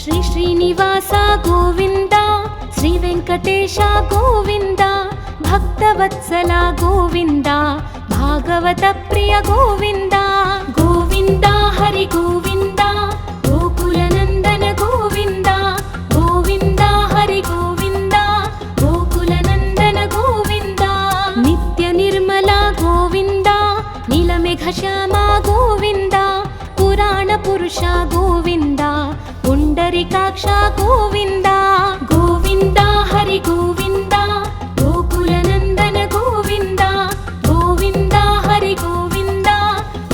ಶ್ರೀ ಶ್ರೀನಿವಾಸ ಗೋವಿಂದ, ಶ್ರೀ ವೆಂಕಟೇಶ ಗೋವಿಂದ, ಭಕ್ತವತ್ಸಲ ಗೋವಿಂದ, ಭಾಗವತ ಪ್ರಿಯ ಗೋವಿಂದ. ಗೋವಿಂದ ಹರಿ ಗೋವಿಂದ, ಗೋಕುಲನಂದನ ಗೋವಿಂದ. ಗೋವಿಂದ ಹರಿ ಗೋವಿಂದ, ಗೋಕುಲನಂದನ ಗೋವಿಂದ. ನಿತ್ಯ ನಿರ್ಮಲ ಗೋವಿಂದ, ನೀಲಮೇಘ ಶ್ಯಾಮ ಗೋವಿಂದ, ಪುರಾಣ ಪುರುಷ ಗೋವಿಂದ, ಪುಂಡರಿಕಾಕ್ಷ ಗೋವಿಂದ. ಗೋವಿಂದ ಹರಿ ಗೋವಿಂದ, ಗೋಕುಲನಂದನ ಗೋವಿಂದ. ಗೋವಿಂದ ಹರಿ ಗೋವಿಂದ,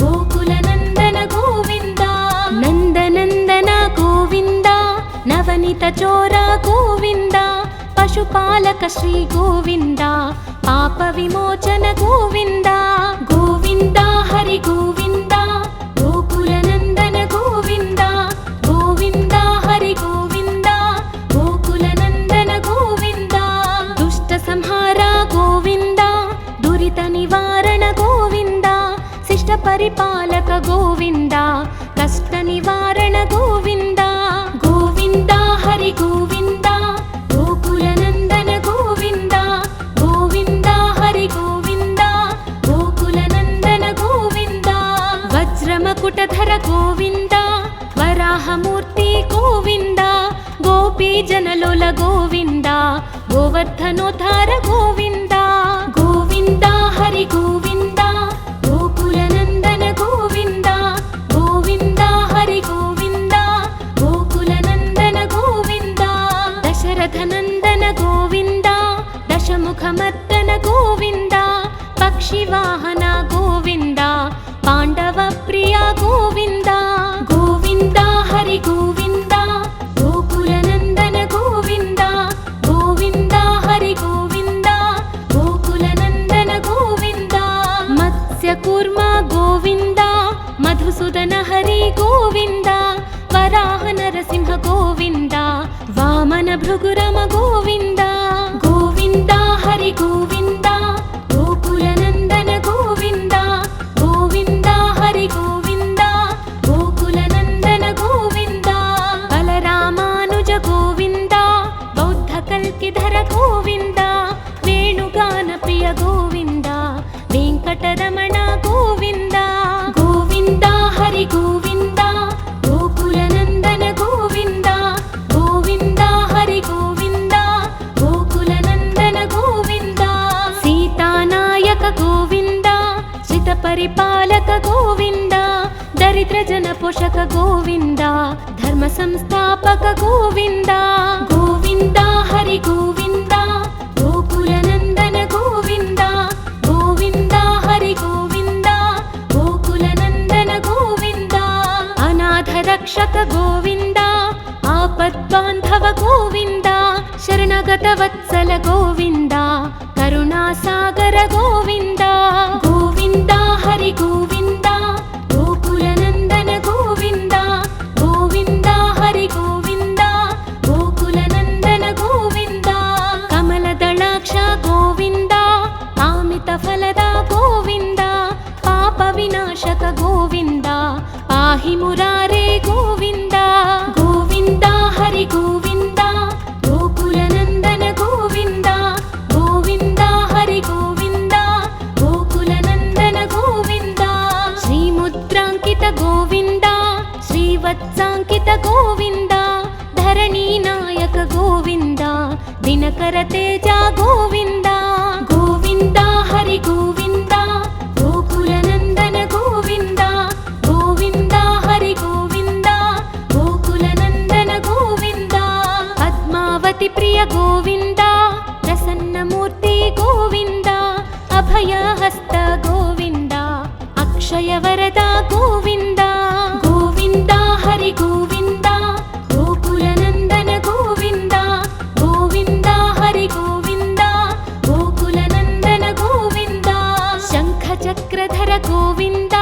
ಗೋಕುಲನಂದನ ಗೋವಿಂದ. ನಂದನಂದನ ಗೋವಿಂದ, ನವನಿತ ಚೋರ ಗೋವಿಂದ, ಪಶುಪಾಲಕ ಶ್ರೀ ಗೋವಿಂದ, ಪಾಪ ವಿಮೋಚನ ಗೋವಿಂದ. ಗೋವಿಂದ ಹರಿ ಗೋವಿಂದ, ಗೋಕುಲನಂದನ ಗೋವಿಂದ. ಗೋವಿಂದ ಹರಿ ಗೋವಿಂದ, ಗೋಕುಲನಂದನ ಗೋವಿಂದ. ದುಷ್ಟ ಸಂಹಾರ ಗೋವಿಂದ, ದುರಿತ ನಿವಾರಣ ಗೋವಿಂದ, ಶಿಷ್ಟ ಪರಿಪಾಲಕ ಗೋವಿಂದ, ಕಷ್ಟ ನಿವಾರಣ ಗೋವಿಂದ. ಗೋವಿಂದ ಹರಿ ಗೋವಿಂದ, ಗೋಕುಲನಂದನ ಗೋವಿಂದ. ಗೋವಿಂದ ಹರಿ ಗೋವಿಂದ, ಗೋಕುಲನಂದನ ಗೋವಿಂದ. ವಜ್ರಮಕುಟಧರ ಗೋವಿಂದ, ವರಾಹಮೂರ್ತಿ ಗೋವಿಂದ, ಗೋಪಿ ಜನಲೋಲ ಗೋವಿಂದ, ಗೋವರ್ಧನೋದ್ಧಾರ ಗೋವಿಂದ. ಗೋವಿಂದ ಹರಿ ಗೋವಿಂದ, ಗೋಕುಲನಂದನ ಗೋವಿಂದ. ಗೋವಿಂದ ಹರಿ ಗೋವಿಂದ, ಗೋಕುಲನಂದನ ಗೋವಿಂದ. ದಶರಥನಂದನ ಗೋವಿಂದ, ದಶಮುಖಮರ್ದನ ಗೋವಿಂದ, ಪಕ್ಷಿವಾಹನ ಗೋವಿಂದ, ಪಾಂಡವ ಪ್ರಿಯ ಗೋವಿಂದ. ಗೋವಿಂದ ಹರಿ ಗೋವಿಂದ, ಗೋಕುಲನಂದನ ಗೋವಿಂದ. ಗೋವಿಂದ ಹರಿ ಗೋವಿಂದ, ಗೋಕುಲನಂದನ ಗೋವಿಂದ. ಮತ್ಸ್ಯಕೂರ್ಮ ಗೋವಿಂದ, ಮಧುಸೂದನ ಹರಿ ಗೋವಿಂದ, ವರಾಹ ನರಸಿಂಹ ಗೋವಿಂದ, ವಾಮನ ಭೃಗುರಮ ಗೋವಿಂದ. ಗೋವಿಂದ ಹರಿ ಗೋವಿಂದ, ಗೋಕುಲನಂದನ ಗೋವಿಂದ. ಗೋವಿಂದ ಹರಿ ಗೋವಿಂದ, ಗೋಕುಲನಂದನ ಗೋವಿಂದ. ಬಲರಾಮಾನುಜ ಗೋವಿಂದ, ಬೌದ್ಧ ಕಲ್ಕಿಧರ ಗೋವಿಂದ, ವೇಣುಗಾನ ಪ್ರಿಯ ಗೋವಿಂದ, ವೆಂಕಟರಮಣ ಗೋವಿಂದ. ಗೋವಿಂದ ಹರಿ ಗೋವಿಂದ, ಗೋಕುಲನಂದನ ಗೋವಿಂದ. ಗೋವಿಂದ ಹರಿ ಗೋವಿಂದ, ಗೋಕುಲನಂದನ ಗೋವಿಂದ. ಸೀತಾನಾಯಕ ಗೋವಿಂದ, ಶ್ರಿತ ಪರಿಪಾಲಕ ಗೋವಿಂದ, ದರಿದ್ರ ಜನ ಪೋಷಕ ಗೋವಿಂದ, ಧರ್ಮ ಸಂಸ್ಥಾಪಕ ಗೋವಿಂದ. ಗೋವಿಂದ ಹರಿ ಗೋವಿಂದ, ಗೋಕುಲನಂದನ ಗೋವಿಂದ. ಗೋವಿಂದ ಹರಿ ಗೋವಿಂದ, ಗೋಕುಲನಂದನ ಗೋವಿಂದ. ಅನಾಥ ರಕ್ಷಕ ಗೋವಿಂದ, ಆಪದ್ಬಾಂಧವ ಗೋವಿಂದ, ಶರಣಗತ ವತ್ಸಲ ಗೋವಿಂದ, ಕರುಣಾಸಾಗರ ಗೋವಿಂದ. ಗೋವಿಂದ ಹರಿ ಗೋವಿಂದ, ಗೋಕುಲನಂದನ ಗೋವಿಂದ. ಗೋವಿಂದ ಹರಿ ಗೋವಿಂದ, ಗೋಕುಲನಂದನ ಗೋವಿಂದ. ಕಮಲದಳಾಕ್ಷ ಗೋವಿಂದ, ಕಾಮಿತ ಫಲದ ಗೋವಿಂದ, ಪಾಪ ವಿನಾಶಕ ಗೋವಿಂದ, ಪಾಹಿ ಮುರಾರೇ ಗೋವಿಂದ. ಗೋವಿಂದ ಹರಿ ಗೋವಿಂದ, ಗೋಕುಲನಂದನ ಗೋವಿಂದ. ಗೋವಿಂದ ಹರಿ ಗೋವಿಂದ, ಗೋಕುಲನಂದನ ಗೋವಿಂದ. ಶ್ರೀಮುದ್ರಾಂಕಿತ ಗೋವಿಂದ, ಶ್ರೀವತ್ಸಾಂಕಿತ ಗೋವಿಂದ, ಧರಣಿ ನಾಯಕ ಗೋವಿಂದ, ದಿನಕರ ತೇಜ ಗೋವಿಂದ. ಗೋವಿಂದ ಹರಿ ಗೋವಿಂದ, ಗೋಕುಲನಂದನ ಗೋವಿಂದ. ಗೋವಿಂದ ಹರಿ ಗೋವಿಂದ, ಗೋಕುಲನಂದನ ಗೋವಿಂದ. ಪದ್ಮಾವತಿ ಪ್ರಿಯ ಗೋವಿಂದ, ಪ್ರಸನ್ನ ಮೂರ್ತಿ ಗೋವಿಂದ, ಅಭಯ ಹಸ್ತ ಗೋವಿಂದ, ಅಕ್ಷಯ ವರದ ಗೋವಿಂದ. ಗೋವಿಂದ ಹರಿ ಗೋವಿಂದ, ಗೋಕುಲನಂದನ ಗೋವಿಂದ. ಗೋವಿಂದ ಹರಿ ಗೋವಿಂದ, ಗೋಕುಲನಂದನ ಗೋವಿಂದ. ಶಂಖ ಚಕ್ರಧರ ಗೋವಿಂದ,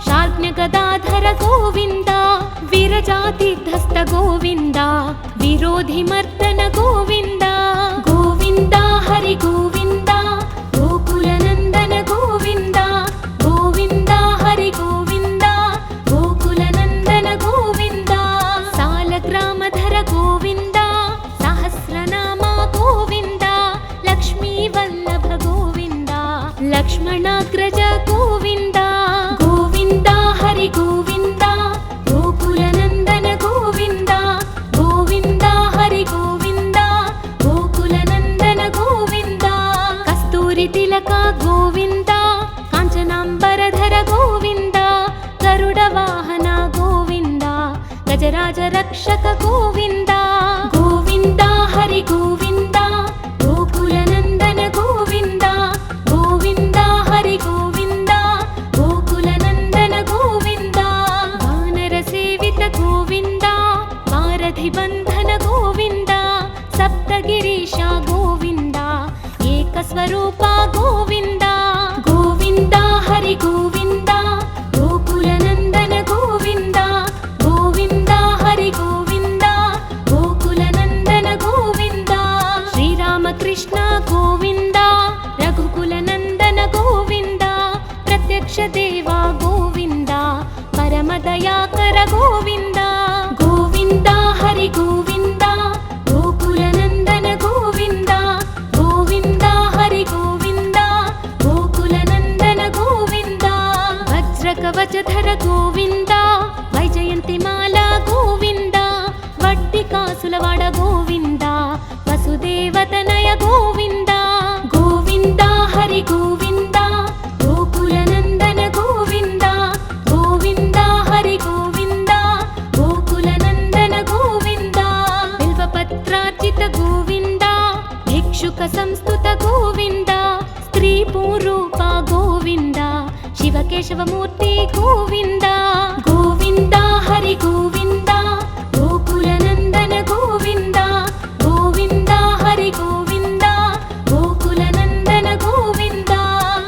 ಶಾರ್ಜ್ಞ ಗದಾಧರ ಗೋವಿಂದ, ವಿರಜಾತೀರ್ಧಸ್ಥ ಗೋವಿಂದ, ವಿರೋಧಿ ಮರ್ದನ ಗೋವಿಂದ. ಗೋವಿಂದ ಹರಿ ಗೋವಿಂದ, ಗೋಕುಲನಂದನ ಗೋವಿಂದ. ಗೋವಿಂದ ಹರಿ ಗೋವಿಂದ, ಗೋಕುಲನಂದನ ಗೋವಿಂದ. ಸಾಲಗ್ರಾಮಧರ गजराज रक्षक गोविन्द गोविन्द हरि गोविन्द गोकुलनन्दन गोविन्द गोविन्द हरि गोविन्द गोकुलनन्दन गोविन्द वानरसेवित गोविन्द वारधिबन्धन गोविन्द सप्तगिरीश गोविन्द एकस्वरूप गोविन्द गोविन्द हरि गोविन्द गोकुलनन्दन गोविन्द गोविन्द हरि गोविन्द गोकुलनन्दन गोविन्द श्रीरामकृष्ण गोविन्द रघुकुलनन्दन गोविन्द प्रत्यक्ष देव गोविन्द परमदयाकर गोविन्द गोविन्द हरि गोविन्द गोकुलनन्दन गोविन्द गोविन्द हरि गोविन्द गोकुलनन्दन गोविन्द वज्रकवचधर गोविन्द वैजयन्तिमाला गोविन्द वड्डिकासुलवाड गोविन्द वसुदेवतनय गोविन्द गोविन्द हरि गोविन्द गोकुलनन्दन गोविन्द गोविन्द हरि गोविन्द गोकुलनन्दन गोविन्द बिल्वपत्रार्चित गोविन्द भिक्षुक संस्तुत गोविन्द स्त्रीपूरूप गोविन्द शिवकेशवमूर्ति गोविन्द गोविन्द हरि गोविन्द गोकुलनन्दन गोविन्द गोविन्द हरि गोविन्द गोकुलनन्दन गोविन्द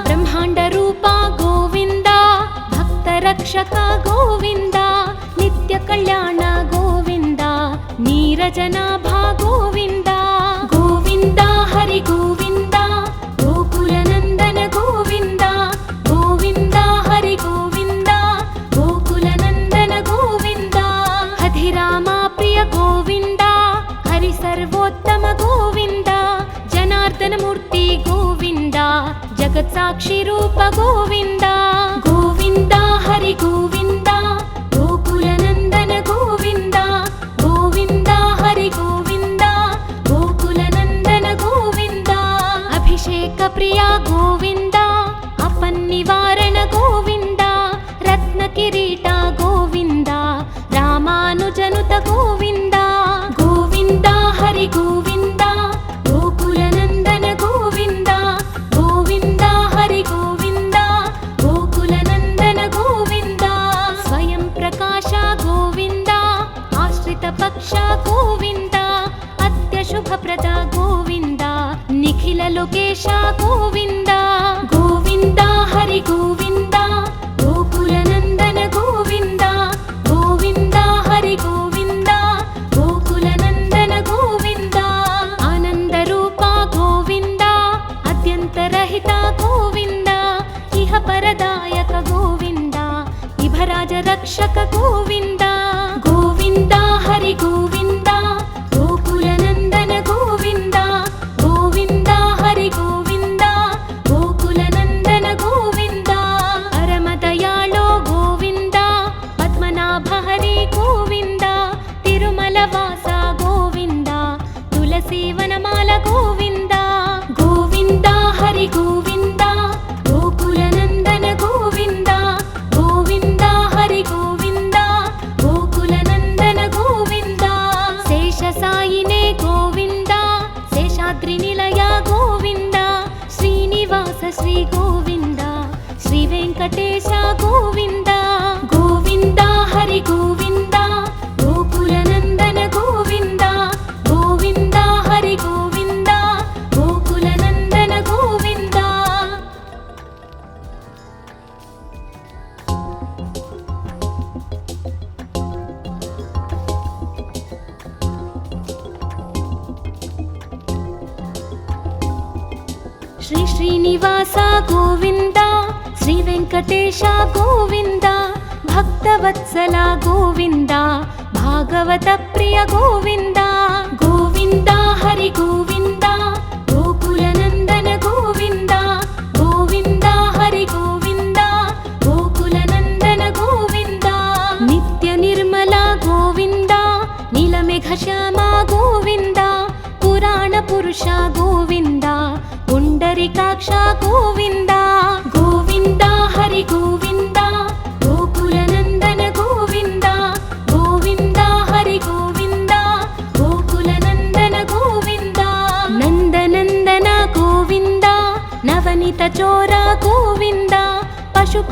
ब्रह्माण्डरूप गोविन्द भक्तरक्षक गोविन्द नित्यकल्याण गोविन्द नीरजनाभा गोविन्द गोविन्द हरि गोविन्द गोकुलनन्दन गोविन्द गोविन्द हरि गोविन्द गोकुलनन्दन गोविन्द हधिरामा प्रिय गोविन्द हरि सर्वोत्तम गोविन्द जनार्दनमूर्ति गोविन्द जगत्साक्षि रूप गोविन्द गोविन्द हरि गोविन्द गोकुलनन्दन गोविन्द गोविन्द हरि गोविन्द गोकुलनन्दन गोविन्द अभिषेक प्रिय गोविन्द अपन्निवारण गोविन्द रत्नकिरीट गोविन्द रामानुजनुत गोविन्द गोविन्द हरि गोविन्द गोकुलनन्दन गोविन्द गोविन्द हरि गोविन्द गोकुलनन्दन गोविन्द स्वयं प्रकाश गोविन्द आश्रित पक्ष गोविन्द अत्यशुभप्रद गोविन्द निखिल लोकेश गोविन्द गोविन्द हरि गोविन्द गोकुलनन्दन गोविन्द गोविन्द हरि गोविन्द गोकुलनन्दन गोविन्द आनन्दरूप गोविन्द अद्यन्तरहित गोविन्द इह परदायक गोविन्द इभराज रक्षक गोविन्द गोविन्द हरि गोविन्द गोकुलनन्दन गोविन्द गोविन्द हरि गोविन्द गोकुलनन्दन गोविन्द परमदयाळो गोविन्द पद्मनाभ हरि गोविन्द तिरुमलवास गोविन्द तुलसीवनमाल गोविन्द गोविन्द हरि गोविन्द गोकुलनन्दन गोविन्द गोविन्द हरि गोविन्द गोकुलनन्दन गोविन्द शेषसायिने गोविन्द शेषाद्रिनिलय गोविन्द श्रीनिवास श्री गोविन्द श्रीवेङ्कटेश गोविन्द गोविन्द हरि गोविन्द गोकुलनन्दन गोविन्द गोविन्द हरि गोविन्द गोकुलनन्दन गोविन्द श्री श्रीनिवास गोविन्द श्री वेङ्कटेश गोविन्द भक्तवत्सल गोविन्द भागवत प्रिय गोविन्द गोविन्द हरि गोविन्द गोकुलनन्दन गोविन्द गोविन्द हरि गोविन्द गोकुलनन्दन गोविन्द नित्य निर्मल गोविन्द नीलमेघश्याम गोविन्द पुराण पुरुष गोविन्द पुण्डरीकाक्ष गोविन्द गोविन्द हरि गोविन्द गोकुलनन्दन गोविन्द गोविन्द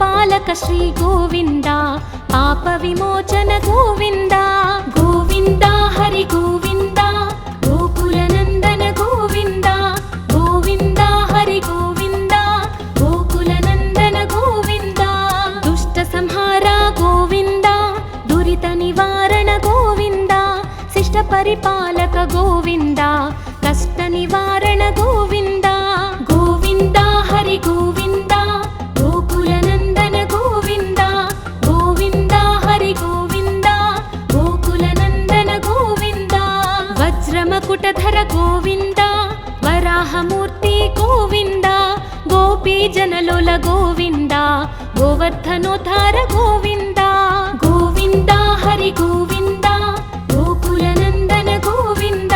పాలక శ్రీ గోవింద పాప విమోచన గోవింద గోవింద హరి గోవింద గోకుల నందన గోవింద గోవింద హరి గోవింద గోకుల నందన గోవింద దుష్ట సంహార గోవింద దురిత నివారణ గోవింద శిష్ట పరిపాలక గోవింద కష్ట నివారణ గోవింద గోవింద హరి గోవింద గోకుల నందన గోవింద గోవింద హరి గోవింద గోకుల నందన గోవింద వజ్రమకుటధర గోవింద వరాహమూర్తి గోవింద గోపీ జనలోల గోవింద గోవర్ధనోద్ధార గోవింద గోవింద హరి గోవింద గోకుల నందన గోవింద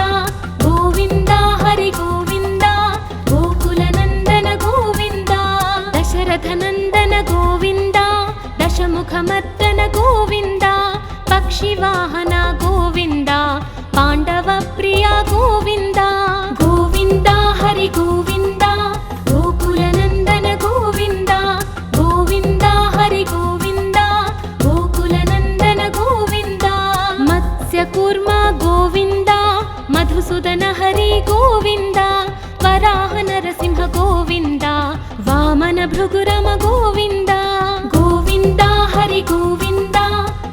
గోవింద హరి గోవింద గోకుల నందన గోవింద దశరథ నందన గోవింద దశముఖమర్దన గోవింద పక్షివాహన గోవింద పాండవ ప్రియ గోవింద గోవింద హరి గోవింద గోకుల నందన గోవింద గోవింద హరి గోవింద గోకుల నందన గోవింద మత్స్య కూర్మ గోవింద మధుసూదన హరి గోవింద వరాహ నరసింహ గోవింద వామన భృగురమ గోవింద గోవింద హరి గోవింద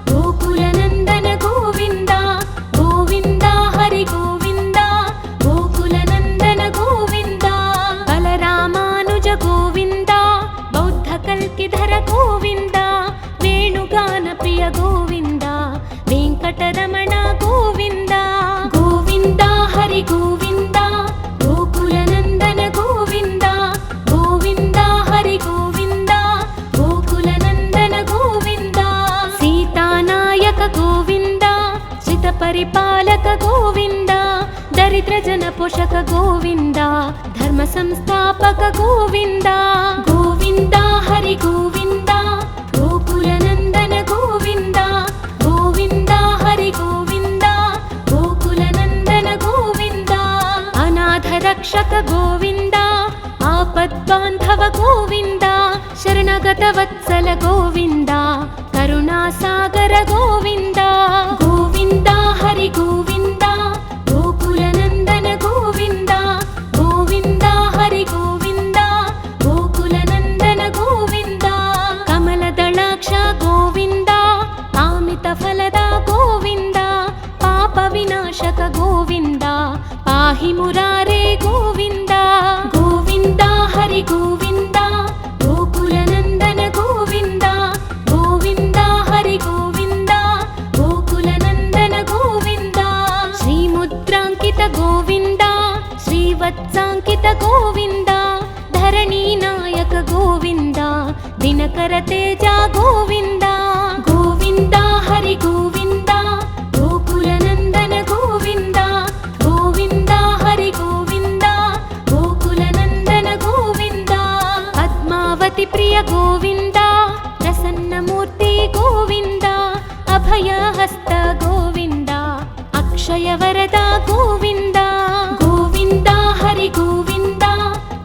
గోకుల నందన గోవింద గోవింద హరి గోవింద గోకుల నందన గోవింద బలరామానుజ గోవింద బౌద్ధ కల్కిధర గోవింద వేణుగాన ప్రియ గోవింద వెంకటరమణ గోవింద గోవింద హరి గోవింద గోకుల నందన గోవింద గోవింద హరి గోవింద గోకుల నందన గోవింద సీతానాయక గోవింద శ్రిత పరిపాలక గోవింద దరిద్ర జన పోషక గోవింద ధర్మ సంస్థాపక గోవింద గోవింద హరి గోవింద గోకుల నందన గోవింద గోవింద హరి గోవింద గోకుల నందన గోవింద అనాథ రక్షక గోవింద ఆపద్బాంధవ గోవింద శరణగత వత్సల గోవింద కరుణాసాగర గోవింద గోవింద హరి గోవింద గోకుల నందన గోవింద గోవింద హరి గోవింద గోకుల నందన గోవింద కమల దళాక్ష గోవింద కామిత ఫలద గోవింద పాప వినాశక గోవింద పాహి మురారే గోవింద గోవింద హరి గోవింద గోకుల నందన గోవింద గోవింద హరి గోవింద గోకుల నందన గోవింద శ్రీముద్రాంకిత గోవింద శ్రీవత్సాంకిత గోవింద ధరణీ నాయక గోవింద దినకర తేజ గోవింద గోవింద హరి గోవింద గోకుల నందన గోవింద గోవింద హరి గోవింద గోకుల నందన గోవింద పద్మావతి ప్రియ గోవింద ప్రసన్నమూర్తి గోవింద అభయహస్త గోవింద అక్షయ వరద గోవింద గోవింద హరి గోవింద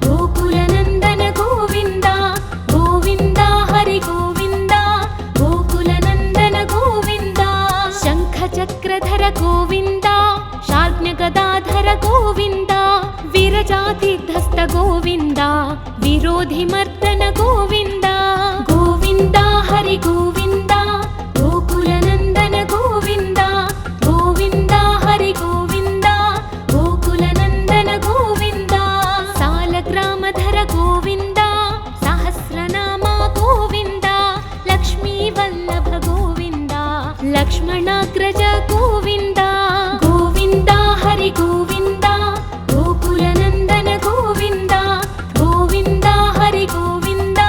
గోకుల నందన గోవింద గోవింద హరి గోవింద గోకుల నందన గోవింద శంఖ చక్రధర గోవింద శార్జ్ఞ గదాధర గోవింద విరజాతిధస్త గోవింద విరోధి మర్దన గోవింద గోవింద హరి గోవింద గోకుల నందన గోవింద గోవింద హరి గోవింద గోకుల నందన గోవింద సాలగ్రామధర గోవింద సహస్రనామ గోవింద లక్ష్మీ వల్లభ గోవింద లక్ష్మణాగ్రజ గోవింద గోవింద హరి గోవింద గోకుల నందన గోవింద గోవింద హరి గోవింద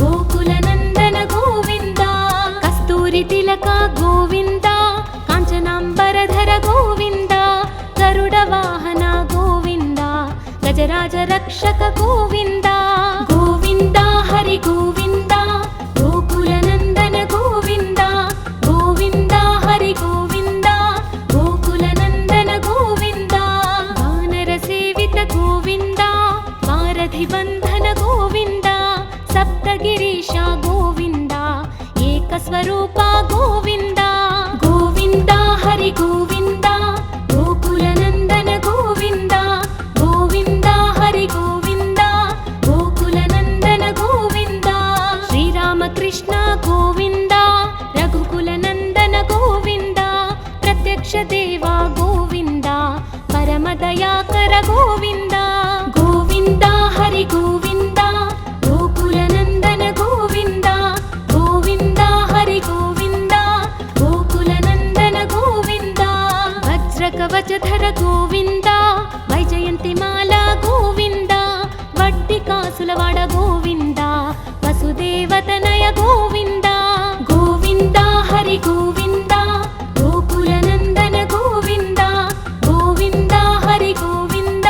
గోకుల నందన గోవింద కస్తూరి తిలక గోవింద కాంచనాంబరధర గోవింద గరుడ వాహన గోవింద గజరాజ రక్షక గోవింద గోవింద హరి గోవింద గోకుల నందన గోవింద గోవింద హరి గోవింద గోకుల నందన గోవింద వానర సేవిత గోవింద వారధి బంధన గోవింద సప్తగిరీశ గోవింద ಗೋವಿಂದ ಗೋವಿಂದ ಹರಿ ಗೋವಿಂದ ಗೋಕುಲನಂದನ ಗೋವಿಂದ ಗೋವಿಂದ ಹರಿ ಗೋವಿಂದ ಗೋಕುಲನಂದನ ಗೋವಿಂದ ಶ್ರೀರಾಮಕೃಷ್ಣ ಗೋವಿಂದ ರಘುಕುಲನಂದನ ಗೋವಿಂದ ಪ್ರತ್ಯಕ್ಷ ದೇವ ಗೋವಿಂದ ಪರಮದಯಾಕರ ಗೋವಿಂದ ಗೋವಿಂದ ಹರಿ ಗೋವಿಂದ ಗೋಕುಲನಂದನ ಗೋವಿಂದ ಗೋವಿಂದ ಹರಿ ಗೋವಿಂದ ಗೋಕುಲನಂದನ ಗೋವಿಂದ ವಜ್ರಕವಚಧರ ಗೋವಿಂದ ವೈಜಯಂತಿ ಮಾಲಾ ಗೋವಿಂದ ವಡ್ಡಿಕಾಸುಲವಾಡ ಗೋವಿಂದ ವಸುದೇವತನಯ ಗೋವಿಂದ ಗೋವಿಂದ ಹರಿ ಗೋವಿಂದ ಗೋಕುಲನಂದನ ಗೋವಿಂದ ಗೋವಿಂದ ಹರಿ ಗೋವಿಂದ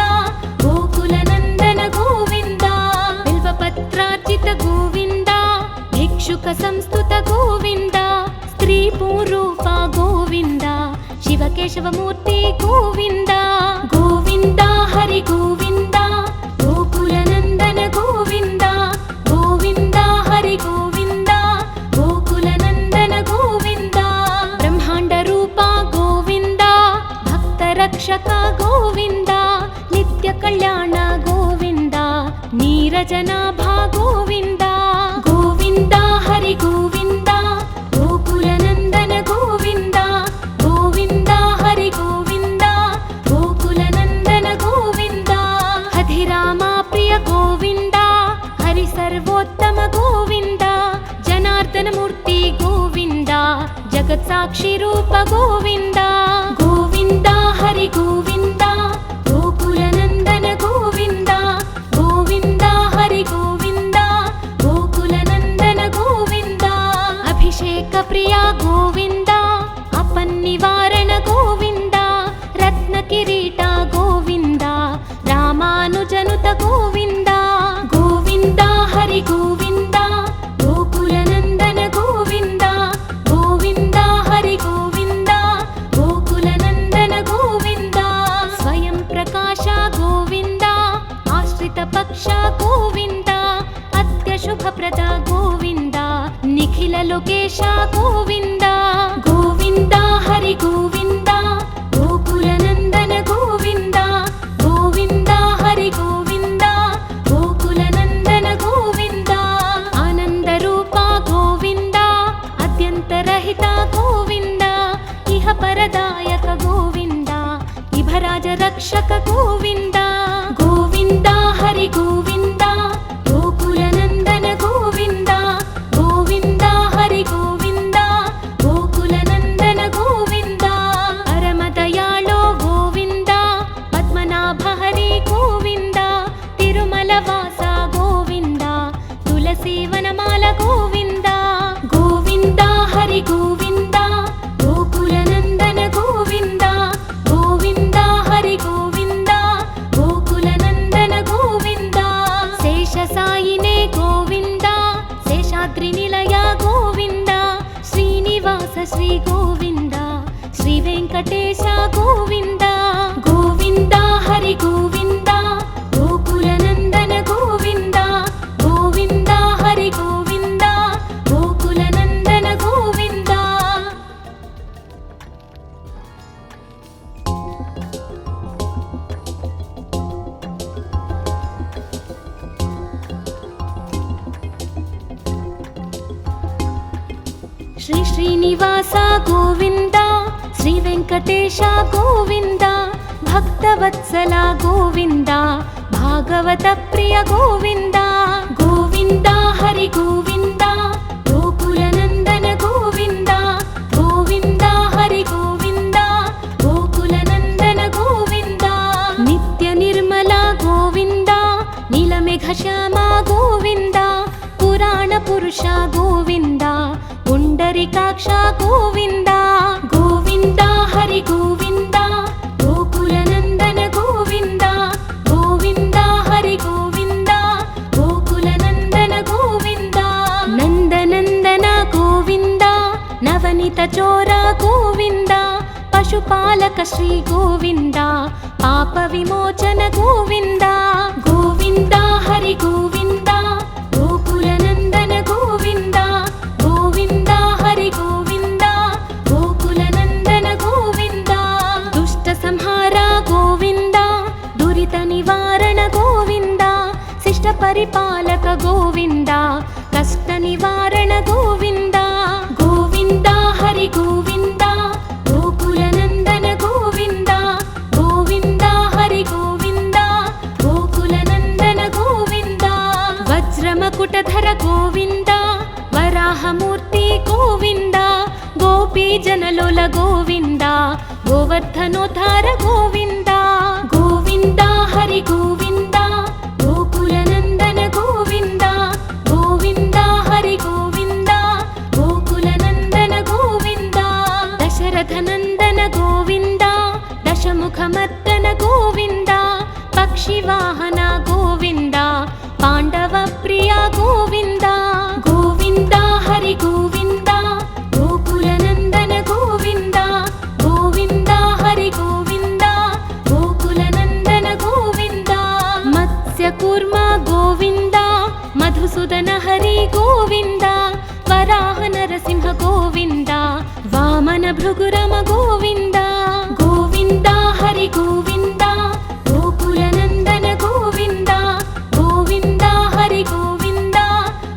ಗೋಕುಲನಂದನ ಗೋವಿಂದ ಬಿಲ್ವಪತ್ರಾರ್ಚಿತ ಗೋವಿಂದ ಭಿಕ್ಷುಕ ಸಂಸ್ತುತ ಗೋವಿಂದ ಸ್ತ್ರೀ ಪೂರೂಪ ಗೋವಿಂದ ಶಿವಕೇಶವಮೂರ್ತಿ ಗೋವಿಂದ ಗೋವಿಂದ ಹರಿ ಗೋವಿಂದ ಗೋಕುಲನಂದನ ಗೋವಿಂದ ಗೋವಿಂದ ಹರಿ ಗೋವಿಂದ ಗೋಕುಲನಂದನ ಗೋವಿಂದ ಬ್ರಹ್ಮಾಂಡ ರೂಪ ಗೋವಿಂದ ಭಕ್ತ ರಕ್ಷಕ ಗೋವಿಂದ ನಿತ್ಯ ಕಲ್ಯಾಣ ಗೋವಿಂದ ನೀರಜನಾಭ ಗೋವಿಂದ ಗೋವಿಂದ ಹರಿ ಗೋವಿಂದ ಗೋಕುಲನಂದನ ಗೋವಿಂದ ಗೋವಿಂದ ಹರಿ ಗೋವಿಂದ ಗೋಕುಲನಂದನ ಗೋವಿಂದ ಹಧಿರಾಮ ಪ್ರಿಯ ಗೋವಿಂದ ಹರಿ ಸರ್ವೋತ್ತಮ ಗೋವಿಂದ ಜನಾರ್ದನ ಮೂರ್ತಿ ಗೋವಿಂದ ಜಗತ್ ಸಾಕ್ಷಿ ರೂಪ ಗೋವಿಂದ ಗೋವಿಂದ ಹರಿ ಗೋವಿಂದ ಗೋಕುಲನಂದನ ಗೋವಿಂದ ಗೋವಿಂದ ಹರಿ ಗೋವಿಂದ ಗೋಕುಲನಂದನ ಗೋವಿಂದ ಅಭಿಷೇಕ ಪ್ರಿಯ ಗೋವಿಂದ ಅಪನ್ನಿವಾರಣ ಗೋವಿಂದ ರತ್ನ ಕಿರೀಟ ಗೋವಿಂದ ರಾಮಾನುಜನುತ ಗೋವಿಂದ ಗೋವಿಂದ ಹರಿ ಗೋವಿಂದ ಗೋಕುಲನಂದನ ಗೋವಿಂದ ಗೋವಿಂದ ಹರಿ ಗೋವಿಂದ ಗೋಕುಲನಂದನ ಗೋವಿಂದ ಸ್ವಯಂ ಪ್ರಕಾಶ ಗೋವಿಂದ ಆಶ್ರಿತ ಪಕ್ಷ ಗೋವಿಂದ ಅತ್ಯ ಶುಭಪ್ರದ ಗೋವಿಂದ ನಿಖಿಲ ಲೋಕೇಶ ಗೋವಿಂದ ಗೋವಿಂದ ಹರಿ ಗೋವಿಂದ ಗೋಕುಲನಂದನ ಗೋವಿಂದ ಗೋವಿಂದ ಹರಿ ಗೋವಿಂದ ಗೋಕುಲನಂದನ ಗೋವಿಂದ ಆನಂದ ರೂಪ ಗೋವಿಂದ ಅತ್ಯಂತರಹಿತ ಗೋವಿಂದ ಇಹ ಪರದಾಯಕ ಗೋವಿಂದ ಇಭರಾಜ ರಕ್ಷಕ ಗೋವಿಂದ ಗೋವಿಂದ ಹರಿ ಗೋವಿಂದ ಗೋಕುಲನಂದನ ಗೋವಿಂದ ಗೋವಿಂದ ಹರಿ ಗೋವಿಂದ ಗೋಕುಲನಂದನ ಗೋವಿಂದ ಪರಮದಯಾಳೋ ಗೋವಿಂದ ಪದ್ಮನಾಭ ಹರಿ ಗೋವಿಂದ ತಿರುಮಲ ವಾಸ ಗೋವಿಂದ ತುಳಸಿ ವನಮಾಲ ಗೋವಿಂದ ಗೋವಿಂದ ಹರಿ ಗೋವಿಂದ ಗೋಕುಲನಂದನ ಗೋವಿಂದ ಗೋವಿಂದ ಹರಿ ಗೋವಿಂದ ಗೋಕುಲನಂದನ ಗೋವಿಂದ ಶೇಷ ಸಾಯಿನೇ ಗೋವಿಂದ ಶೇಷಾದ್ರಿ ನಿಲಯ ಗೋವಿಂದ ಶ್ರೀನಿವಾಸ ಶ್ರೀ ಗೋವಿಂದ ಶ್ರೀ ವೆಂಕಟೇಶ ಗೋವಿಂದ ಗೋವಿಂದ ಹರಿ ಗೋವಿಂದ ಗೋಕುಲನಂದನ ಗೋವಿಂದ ಗೋವಿಂದ ಹರಿ ಗೋವಿಂದ ಗೋಕುಲನಂದನ ಗೋವಿಂದ ಶ್ರೀ ಶ್ರೀನಿವಾಸ ಗೋವಿಂದ ಶ್ರೀ ವೆಂಕಟೇಶ ಗೋವಿಂದ ಭಕ್ತವತ್ಸಲ ಗೋವಿಂದ ಭಾಗವತ ಪ್ರಿಯ ಗೋವಿಂದ ಗೋವಿಂದ ಹರಿ ಗೋವಿಂದ ಗೋಕುಲನಂದನ ಗೋವಿಂದ ಗೋವಿಂದ ಹರಿ ಗೋವಿಂದ ಗೋಕುಲನಂದನ ಗೋವಿಂದ ನಿತ್ಯ ನಿರ್ಮಲ ಗೋವಿಂದ ನೀಲಮೇಘ ಶ್ಯಾಮ ಗೋವಿಂದ ಪುರಾಣ ಪುರುಷ ಗೋವಿಂದ ಪುಂಡರಿಕಾಕ್ಷ ಗೋವಿಂದ ಗೋವಿಂದ ಹರಿ ಗೋವಿಂದ ಗೋಕುಲನಂದನ ಗೋವಿಂದ ಗೋವಿಂದ ಹರಿ ಗೋವಿಂದ ಗೋಕುಲನಂದನ ಗೋವಿಂದ ನಂದನಂದನ ಗೋವಿಂದ ನವನಿತ ಚೋರ ಗೋವಿಂದ ಪಶುಪಾಲಕ ಶ್ರೀ ಗೋವಿಂದ ಪಾಪ ವಿಮೋಚನ ಗೋವಿಂದ ಗೋವಿಂದ ಹರಿ ಗೋವಿಂದ ಗೋಕುಲನಂದನ ಗೋವಿಂದ ಗೋವಿಂದ ಹರಿ ಗೋವಿಂದ పరిపాలక గోవింద కష్ట నివారణ గోవింద గోవింద హరి గోవింద గోకుల నందన గోవింద గోవింద హరి గోవింద గోకుల నందన గోవింద వజ్రమకుటధర గోవింద వరాహమూర్తి గోవింద గోపీ జనలోల గోవింద గోవర్ధనోద్ధార గోవింద గోవింద హరి గోవింద గోకుల నందన గోవింద గోవింద హరి గోవింద గోకుల నందన గోవింద దశరథ నందన గోవింద దశముఖమర్దన గోవింద పక్షివాహన గోవింద పాండవ ప్రియ గోవింద గోవింద హరి గోవింద గోకుల నందన గోవింద గోవింద హరి గోవింద గోకుల నందన గోవింద మత్స్య కూర్మ గోవింద మధుసూదన హరి గోవింద వరాహ నరసింహ గోవింద వామన భృగురమ గోవింద గోవింద హరి గోవింద గోకుల నందన గోవింద గోవింద హరి గోవింద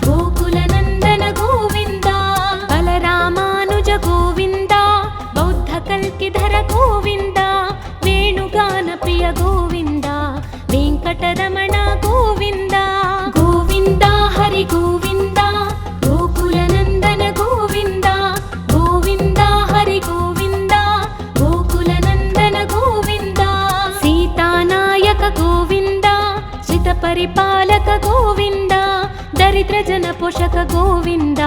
గోకుల నందన గోవింద బలరామానుజ గోవింద బౌద్ధ కల్కిధర గోవింద వేణుగాన ప్రియ గోవింద వెంకటరమణ గోవింద గోవింద హరి గోవింద గోకుల నందన గోవింద గోవింద హరి గోవింద గోకుల నందన గోవింద సీతానాయక గోవింద శ్రిత పరిపాలక గోవింద దరిద్ర జన పోషక గోవింద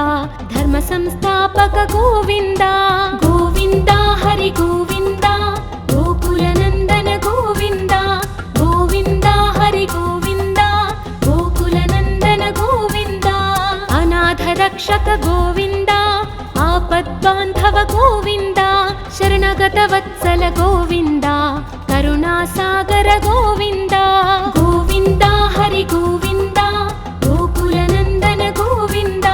ధర్మ సంస్థాపక గోవింద గోవింద హరి గోవింద గోకుల నందన గోవింద గోవింద హరి గోవింద గోకుల నందన గోవింద అనాథ రక్షక గోవింద ఆపద్బాంధవ గోవింద శరణగత వత్సల గోవింద కరుణాసాగర గోవింద గోవింద హరి గోవింద గోకుల నందన గోవింద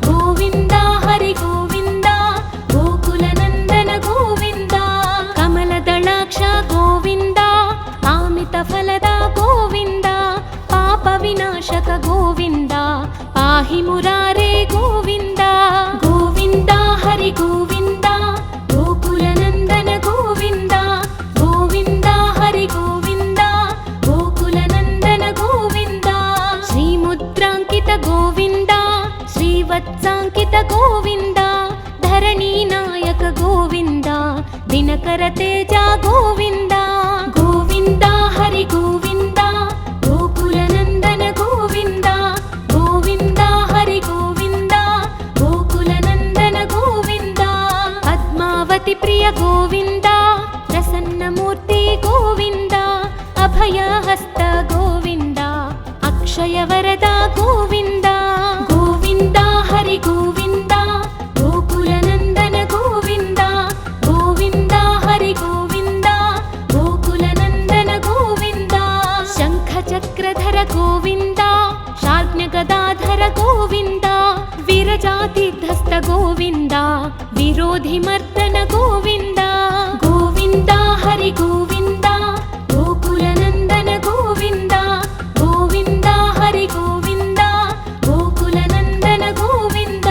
గోవింద హరి గోవింద గోకుల నందన గోవింద కమల దళాక్ష గోవింద కామిత ఫలద గోవింద పాప వినాశక గోవింద పాహి మురారే గోవింద గోవింద హరి గోవింద గోకుల నందన గోవింద గోవింద హరి గోవింద గోకుల నందన గోవింద శ్రీముద్రాంకిత గోవింద శ్రీవత్సాంకిత గోవింద ధరణీ నాయక గోవింద దినకర తేజ గోవింద గోవింద హరి గోవింద గోకుల నందన గోవింద గోవింద హరి గోవింద గోకుల నందన గోవింద పద్మావతి ప్రియ గోవింద ప్రసన్నమూర్తి గోవింద అభయహస్త గోవింద అక్షయ వరద గోవింద గోవింద హరి గోవింద గోకుల నందన గోవింద గోవింద హరి గోవింద గోకుల నందన గోవింద శంఖ చక్రధర గోవింద శార్జ్ఞ గదాధర గోవింద విరజాతిధస్త గోవింద విరోధి మర్దన గోవింద గోవింద హరి గోవింద గోకుల నందన గోవింద గోవింద హరి గోవింద గోకుల నందన గోవింద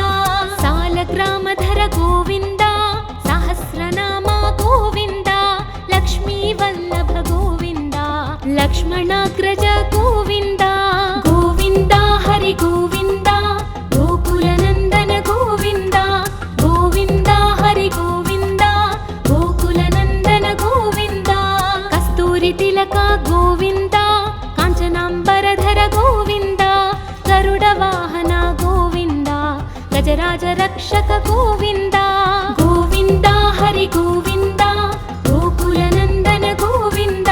సాలగ్రామధర గోవింద సహస్రనామ గోవింద లక్ష్మీ వల్లభ గోవింద లక్ష్మణాగ్రజ గోవింద గోవింద హరి గోవింద గోకుల నందన గోవింద గోవింద హరి గోవింద గోకుల నందన గోవింద కస్తూరి తిలక గోవింద కాంచనాంబరధర గోవింద గరుడ వాహన గోవింద గజరాజ రక్షక గోవింద గోవింద హరి గోవింద గోకుల నందన గోవింద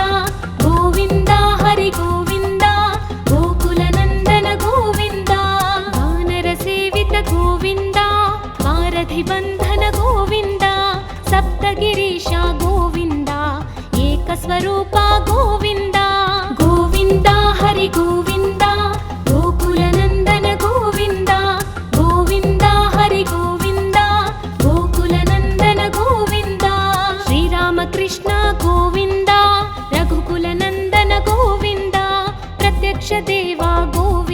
గోవింద హరి గోవింద గోకుల నందన గోవింద వానర సేవిత గోవింద వారధి బంధన గోవింద సప్తగిరీశ గోవింద ఏకస్వరూప గోవింద గోవింద హరి గోవింద గోకుల నందన గోవింద గోవింద హరి గోవింద గోకుల నందన గోవింద శ్రీరామకృష్ణ గోవింద రఘుకుల నందన గోవింద ప్రత్యక్ష దేవ గోవింద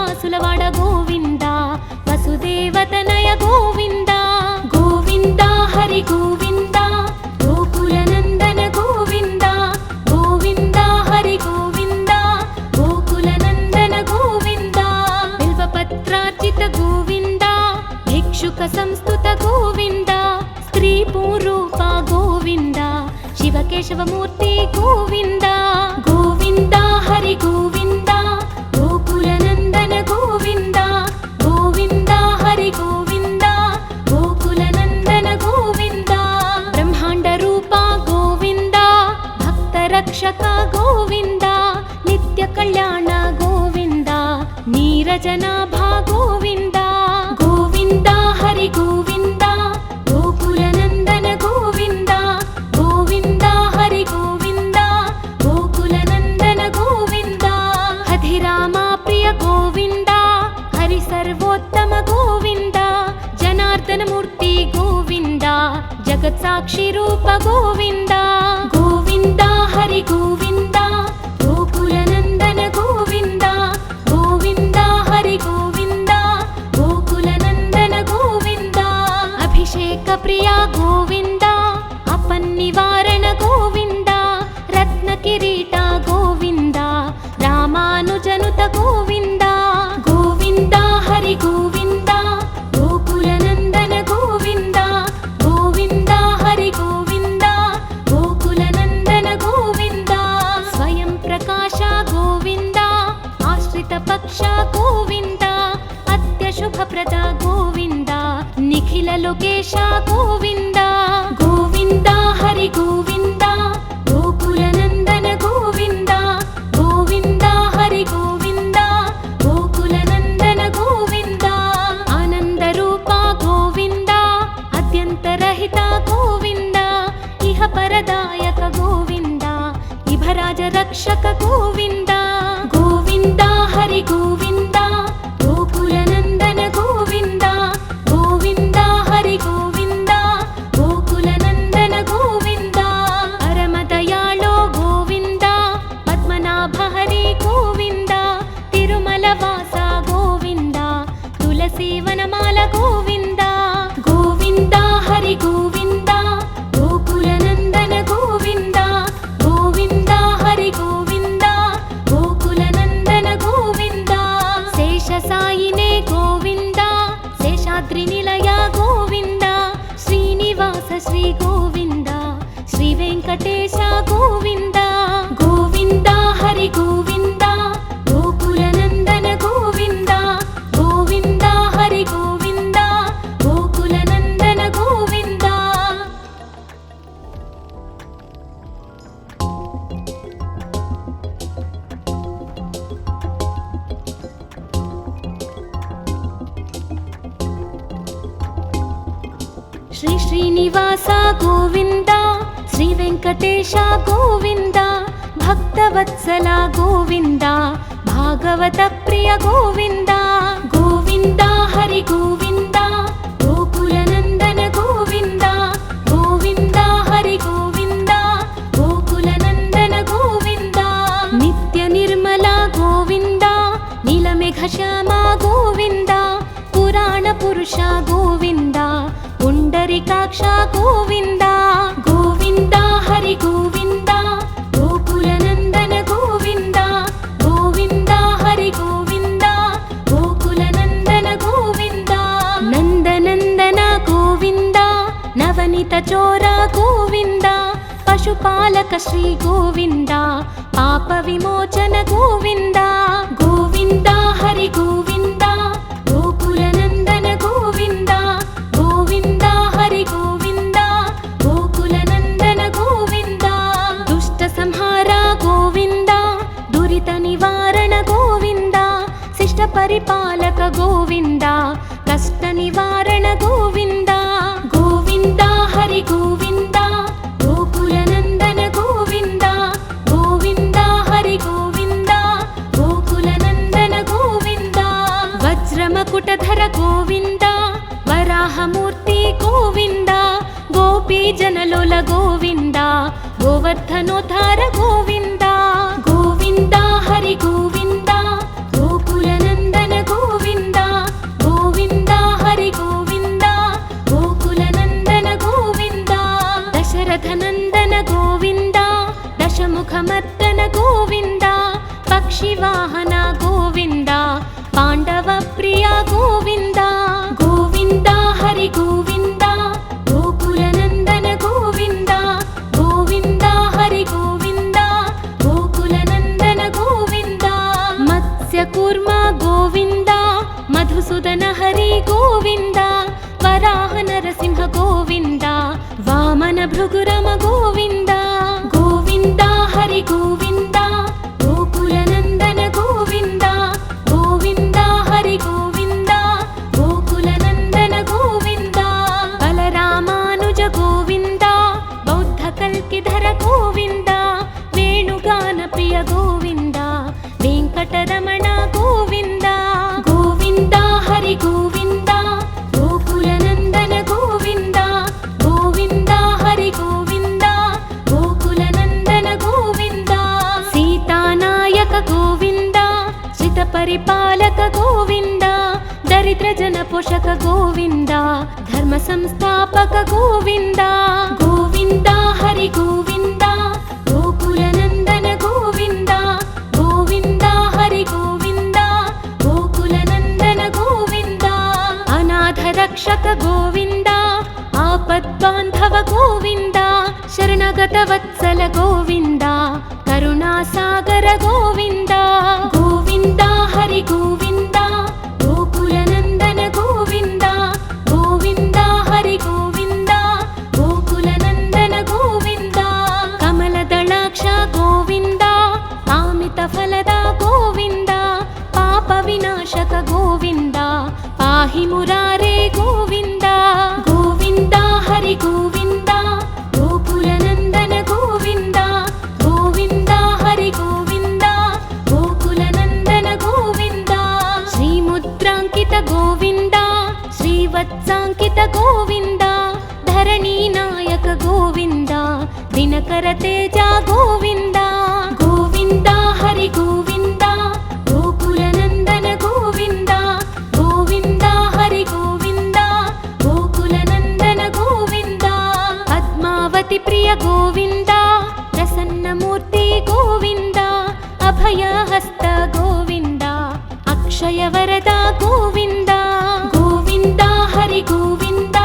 శ్రీనివాసులవాడ గోవింద వసుదేవతనయ గోవింద గోవింద హరి గోవింద గోకుల నందన గోవింద గోవింద హరి గోవింద గోకుల నందన గోవింద బిల్వపత్రార్చిత గోవింద భిక్షుక సంస్తుత గోవింద స్త్రీ పూరూప గోవింద శివకేశవమూర్తి గోవింద గోవింద హరి గోవింద గోకుల నందన గోవింద గోవింద హరి గోవింద గోకుల నందన గోవింద బ్రహ్మాండ రూప గోవింద భక్త రక్షక గోవింద నిత్య కళ్యాణ గోవింద నీరజనాభ గోవింద గోవింద హరి గోవింద గోకుల నందన గోవింద గోవింద హరి గోవింద గోకుల నందన గోవింద హధిరామ ప్రియ గోవింద హరి సర్వోత్తమ గోవింద జనార్దన మూర్తి గోవింద జగత్ సాక్షి రూప గోవింద గోవింద హరి గోవింద గోకుల నందన గోవింద గోవింద హరి గోవింద గోకుల నందన గోవింద అభిషేక ప్రియ గోవింద అపన్నివారణ గోవింద రత్న కిరీట గోవింద రామానుజనుత గోవింద గోవింద హరి గోవింద గోకుల నందన గోవింద గోవింద హరి గోవింద గోకుల నందన గోవింద స్వయం ప్రకాశ గోవింద ఆశ్రిత పక్ష గోవింద అత్య శుభప్రద గోవింద నిఖిల లోకేశ గోవింద గోవింద హరి గోవింద గోకుల నందన గోవింద గోవింద హరి గోవింద గోకుల నందన గోవింద ఆనంద రూప గోవింద అద్యంతరహిత గోవింద ఇహ పరదాయక గోవింద ఇభరాజ రక్షక గోవింద గోవింద హరి గోవింద గోకుల నందన గోవింద గోవింద హరి గోవింద గోకుల నందన గోవింద పరమదయాళో గోవింద పద్మనాభ హరి గోవింద తిరుమల వాస గోవింద తులసి వనమాల గోవింద గోవింద హరి గోవింద గోకుల నందన గోవింద గోవింద హరి గోవింద గోకుల నందన గోవింద శేష సాయినే గోవింద శేషాద్రి నిలయ గోవింద శ్రీనివాస శ్రీ గోవింద శ్రీ వెంకటేశ గోవింద గోవింద హరి గోవింద గోకుల నందన గోవింద గోవింద హరి గోవింద గోకుల నందన గోవింద శ్రీ శ్రీనివాస గోవింద శ్రీ వెంకటేశ గోవింద భక్తవత్సల గోవింద భాగవత ప్రియ గోవింద గోవింద హరి గోవింద గోకుల నందన గోవింద గోవింద హరి గోవింద గోకుల నందన గోవింద నిత్య నిర్మల గోవింద నీలమేఘ శ్యామ గోవింద పురాణ పురుష గోవింద పుండరీకాక్ష గోవింద గోవింద హరి గోవింద గోకుల నందన గోవింద గోవింద హరి గోవింద గోకుల నందన గోవింద నందనందన గోవింద నవనిత చోర గోవింద పశుపాలక శ్రీ గోవింద పాప విమోచన గోవింద గోవింద హరి గోవింద గోకుల నందన గోవింద గోవింద హరి గోవింద గోకుల నందన గోవింద దుష్ట సంహార గోవింద దురిత నివారణ గోవింద శిష్ట పరిపాలక గోవింద కష్ట నివారణ గోవింద గోవింద హరి గోవింద గోకుల నందన గోవింద గోవింద హరి గోవింద గోకుల నందన గోవింద వజ్రమకుటధర గోవింద వరాహమూర్తి గోవింద గోపీ జనలోల గోవింద గోవర్ధనోద్ధార గోవింద గోవింద హరి గోవింద గోకుల నందన ಗಾನಭೃಗುರಮ ಗೋವಿಂದ ಗೋವಿಂದ ಹರಿ ಗೋವಿಂದ ಗೋಕುಲನಂದನ ಗೋವಿಂದ ಗೋವಿಂದ ಹರಿ ಗೋವಿಂದ ಗೋಕುಲನಂದನ ಗೋವಿಂದ ಬಲರಾಮಾನುಜ ಗೋವಿಂದ ಬೌದ್ಧ ಕಲ್ಕಿಧರ ಗೋವಿಂದ ವೇಣುಗಾನ ಪ್ರಿಯ ಗೋವಿಂದ ವೆಂಕಟರಮಣ ಗೋವಿಂದ ಗೋವಿಂದ ಹರಿ ಗೋವಿಂದ ಗೋಕುಲನಂದನ ಗೋವಿಂದ ಗೋವಿಂದ ಹರಿ ಗೋವಿಂದ ಗೋಕುಲನಂದನ ಗೋವಿಂದ ಸೀತಾನಾಯಕ ಗೋವಿಂದ ಶ್ರಿತ ಪರಿಪಾಲಕ ಗೋವಿಂದ ದರಿದ್ರ ಜನ ಪೋಷಕ ಗೋವಿಂದ ಧರ್ಮ ಸಂಸ್ಥಾಪಕ ಗೋವಿಂದ ಗೋವಿಂದ ಹರಿ ಗೋವಿಂದ ಗೋಕುಲನಂದನ ಗೋವಿಂದ ಗೋವಿಂದ ಹರಿ ಗೋವಿಂದ ಗೋಕುಲನಂದನ ಗೋವಿಂದ ಅನಾಥ ರಕ್ಷಕ ಗೋವಿಂದ ಆಪದ್ಬಾಂಧವ ಗೋವಿಂದ ಶರಣಗತ ವತ್ಸಲ ಗೋವಿಂದ ಕರುಣಾಸಾಗರ ಗೋವಿಂದ ಗೋವಿಂದ ಹರಿ ಗೋವಿಂದ ಗೋಕುಲನಂದನ ಗೋವಿಂದ ಗೋವಿಂದ ಹರಿ ಗೋವಿಂದ ಗೋಕುಲನಂದನ ಗೋವಿಂದ ಕಮಲದಳಾಕ್ಷ ಗೋವಿಂದ ಕಾಮಿತ ಫಲದ ಗೋವಿಂದ ಪಾಪ ವಿನಾಶಕ ಗೋವಿಂದ ಪಾಹಿ ಮುರಾರೇ ಗೋವಿಂದ ಗೋವಿಂದ ಹರಿ ಗೋವಿಂದ ಗೋಕುಲನಂದನ ಗೋವಿಂದ ಗೋವಿಂದ ಹರಿ ಗೋವಿಂದ ಗೋಕುಲನಂದನ ಗೋವಿಂದ ಶ್ರೀಮುದ್ರಾಂಕಿತ ಗೋವಿಂದ ಶ್ರೀವತ್ಸಾಂಕಿತ ಗೋವಿಂದ ಧರಣಿ ನಾಯಕ ಗೋವಿಂದ ದಿನಕರ ತೇಜ ಗೋವಿಂದ ಗೋವಿಂದ ಹರಿ ಗೋವಿಂದ ಗೋಕುಲನಂದನ ಗೋವಿಂದ ಗೋವಿಂದ ಹರಿ ಗೋವಿಂದ ಗೋಕುಲನಂದನ ಗೋವಿಂದ ಪದ್ಮಾವತಿ ಪ್ರಿಯ ಗೋವಿಂದ ಪ್ರಸನ್ನ ಮೂರ್ತಿ ಗೋವಿಂದ ಅಭಯ ಹಸ್ತ ಗೋವಿಂದ ಅಕ್ಷಯ ವರದ ಗೋವಿಂದ ಗೋವಿಂದ ಹರಿ ಗೋವಿಂದ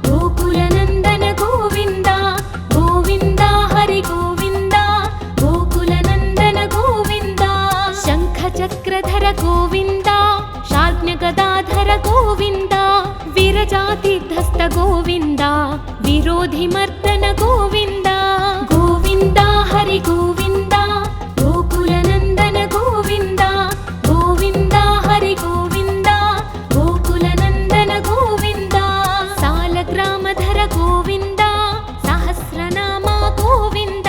ಗೋಕುಲನಂದನ ಗೋವಿಂದ ಗೋವಿಂದ ಹರಿ ಗೋವಿಂದ ಗೋಕುಲನಂದನ ಗೋವಿಂದ ಶಂಖ ಚಕ್ರಧರ ಗೋವಿಂದ ಶಾರ್ಜ್ಞ ಗದಾಧರ ಗೋವಿಂದ ವಿರಜಾತಿಧಸ್ತ ಗೋವಿಂದ ವಿರೋಧಿ ಮರ್ದನ ಗೋವಿಂದ ಗೋವಿಂದ ಹರಿ ಗೋವಿಂದ ಗೋಕುಲನಂದನ ಗೋವಿಂದ ಗೋವಿಂದ ಹರಿ ಗೋವಿಂದ ಗೋಕುಲನಂದನ ಗೋವಿಂದ ಸಾಲಗ್ರಾಮಧರ ಗೋವಿಂದ ಸಹಸ್ರನಾಮ ಗೋವಿಂದ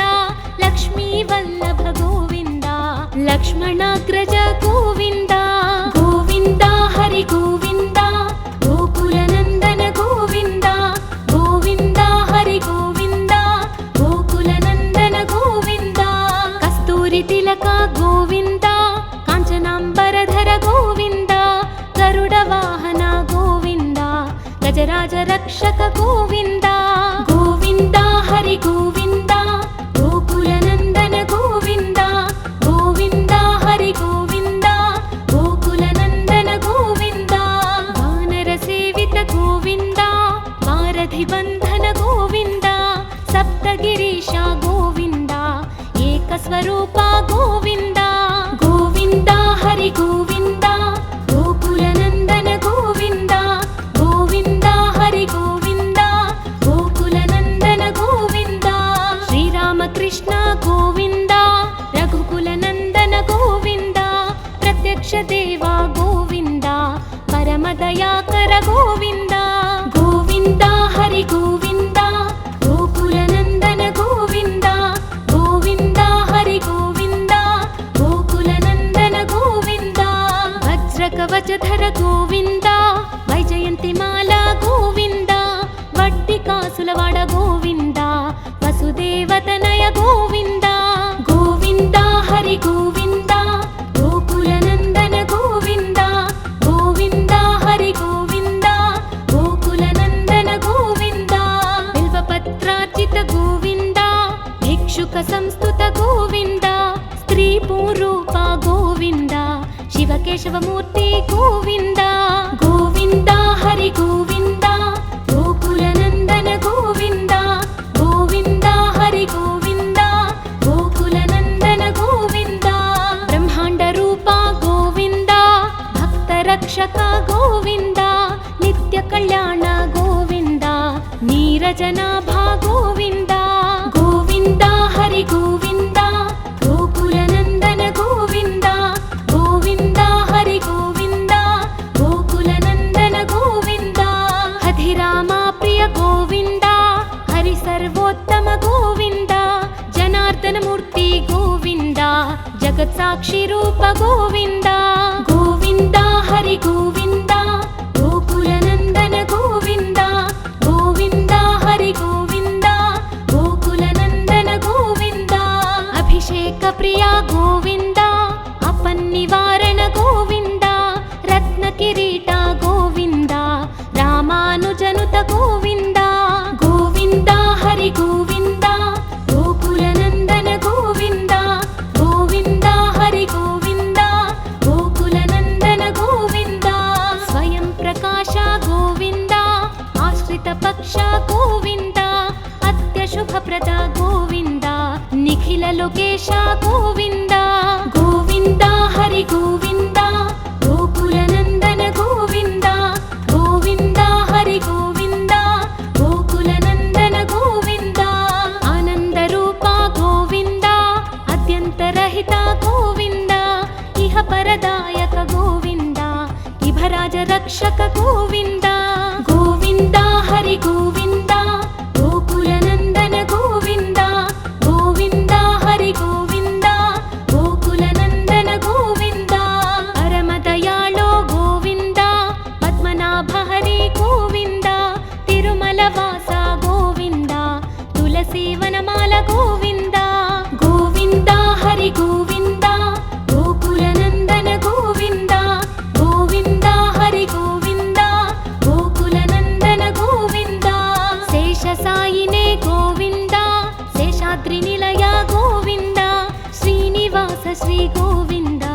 ಲಕ್ಷ್ಮೀ ವಲ್ಲಭ ಗೋವಿಂದ ಲಕ್ಷ್ಮಣಾಗ್ರಜ ಗೋವಿಂದ ಗೋವಿಂದ ಹರಿ ಗೋವಿಂದ ಗೋಕುಲನಂದನ ಗೋವಿಂದ ಗೋವಿಂದ ಹರಿ ಗೋವಿಂದ ಗೋಕುಲನಂದನ ಗೋವಿಂದ ಕಸ್ತೂರಿ ತಿಲಕ ಗೋವಿಂದ ಕಾಂಚನಾಂಬರಧರ ಗೋವಿಂದ ಗರುಡ ವಾಹನ ಗೋವಿಂದ ಗಜರಾಜ ರಕ್ಷಕ ಗೋವಿಂದ ಗೋವಿಂದ ಹರಿ ಗೋವಿಂದ ಗೋಕುಲನಂದನ ಗೋವಿಂದ ಗೋವಿಂದ ಹರಿ ಗೋವಿಂದ ಗೋಕುಲನಂದನ ಗೋವಿಂದ ವಾನರ ಸೇವಿತ ಗೋವಿಂದ ವಾರಧಿ ಬಂಧನ ಗೋವಿಂದ ಸಪ್ತಗಿರೀಶ ಗೋವಿಂದ ಏಕಸ್ವರೂಪ ಗೋವಿಂದ ಗೋವಿಂದ ಹರಿ ಗೋವಿಂದ ಗೋಕುಲನಂದನ ಗೋವಿಂದ ಗೋವಿಂದ ಹರಿ ಗೋವಿಂದ ಗೋಕುಲನಂದನ ಗೋವಿಂದ ಶ್ರೀರಾಮಕೃಷ್ಣ ಗೋವಿಂದ ರಘುಕುಲನಂದನ ಗೋವಿಂದ ಪ್ರತ್ಯಕ್ಷ ದೇವ ಗೋವಿಂದ ಪರಮ ದಯಾಕರ ಗೋವಿಂದ ಗೋವಿಂದ ಹರಿ ಗೋವಿಂದ ಗೋಕುಲನಂದನ ಗೋವಿಂದ ಗೋವಿಂದ ಹರಿ ಗೋವಿಂದ ಗೋಕುಲನಂದನ ಗೋವಿಂದ ವಜ್ರ ಕವಚಧರ ಗೋವಿಂದ ವೈಜಯಂತಿ ಮಾಲಾ ಗೋವಿಂದ ವಡ್ಡಿ ಕಾಸುಲವಾಡ ಗೋವಿಂದ ವಸುದೇವತನಯ ಗೋವಿಂದ ಗೋವಿಂದ ಹರಿ ಗೋವಿಂದ ಗೋಕುಲನಂದನ ಗೋವಿಂದ ಗೋವಿಂದ ಹರಿ ಗೋವಿಂದ ಗೋಕುಲನಂದನ ಗೋವಿಂದ ಬಿಲ್ವಪತ್ರಾರ್ಚಿತ ಗೋವಿಂದ ಭಿಕ್ಷುಕ ಸಂಸ್ತುತ ಗೋವಿಂದ ಸ್ತ್ರೀ ಪೂರೂಪ ಗೋವಿಂದ ಶಿವಕೇಶವ ಮೂರ್ತಿ ಗೋವಿಂದ ಗೋವಿಂದ ಹರಿ ಗೋವಿಂದ ಗೋಕುಲನಂದನ ಗೋವಿಂದ ಗೋವಿಂದ ಹರಿ ಗೋವಿಂದ ಗೋಕುಲನಂದನ ಗೋವಿಂದ ಬ್ರಹ್ಮಾಂಡ ರೂಪ ಗೋವಿಂದ ಭಕ್ತ ರಕ್ಷಕ ಗೋವಿಂದ ನಿತ್ಯ ಕಲ್ಯಾಣ ಗೋವಿಂದ నీరజనాభా గోవింద గోవింద హరి గోవింద గోకులనందన గోవింద గోవింద హరి గోవింద గోకులనందన గోవింద అధిరామ ప్రియ గోవింద హరి సర్వోత్తమ గోవింద జనార్దన మూర్తి గోవింద జగత్ సాక్షి రూప గోవింద గోవింద హరి గోవింద గోకులనందన గోవింద గోవింద హరి గోవింద గోకులనందన గోవింద అభిషేక ప్రియ గోవింద అపన్నివారణ గోవింద రత్న కిరీట గోవింద రామానుజనుత గోవింద గోవింద హరి గోవింద గోకులనందన గోవింద గోవింద హరి గోవింద గోకులనందన గోవింద స్వయం ప్రకాశ గోవింద ఆశ్రిత పక్ష గోవింద అత్యశుభప్రద గోవింద నిఖిల లోకేశ గోవింద గోవింద హరి గోవింద గోకులనందన గోవింద గోవింద హరి గోవింద గోకులనందన గోవింద ఆనంద రూప గోవింద అద్యంతరహిత గోవింద ఇహ పరదాయక గోవింద ఇభరాజ రక్షక గోవింద గోవింద హరి గోవింద గోకులనందన గోవింద గోవింద హరి గోవింద గోకులనందన గోవింద పరమదయాళో గోవింద పద్మనాభ హరి గోవింద తిరుమల వాస గోవింద తులసీవనమాల గోవింద గోవింద హరి గోవింద గోకులనందన గోవింద గోవింద హరి గోవింద గోకులనందన గోవింద శేషసాయినే గోవింద శేషాద్రి నిలయ గోవింద శ్రీనివాస శ్రీ గోవింద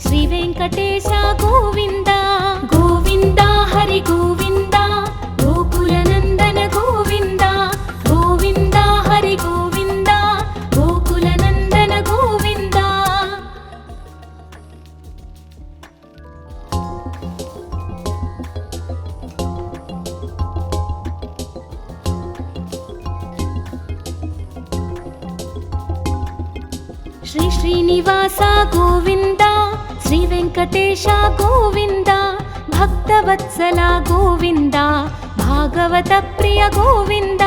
శ్రీ వెంకటేశ గోవింద గోవింద హరి గోవింద గోకులనందన గోవింద గోవింద హరి గోవింద గోకులనందన గోవింద శ్రీ శ్రీనివాస గోవింద శ్రీ వెంకటేశ గోవింద భక్తవత్సల గోవింద భాగవత ప్రియ గోవింద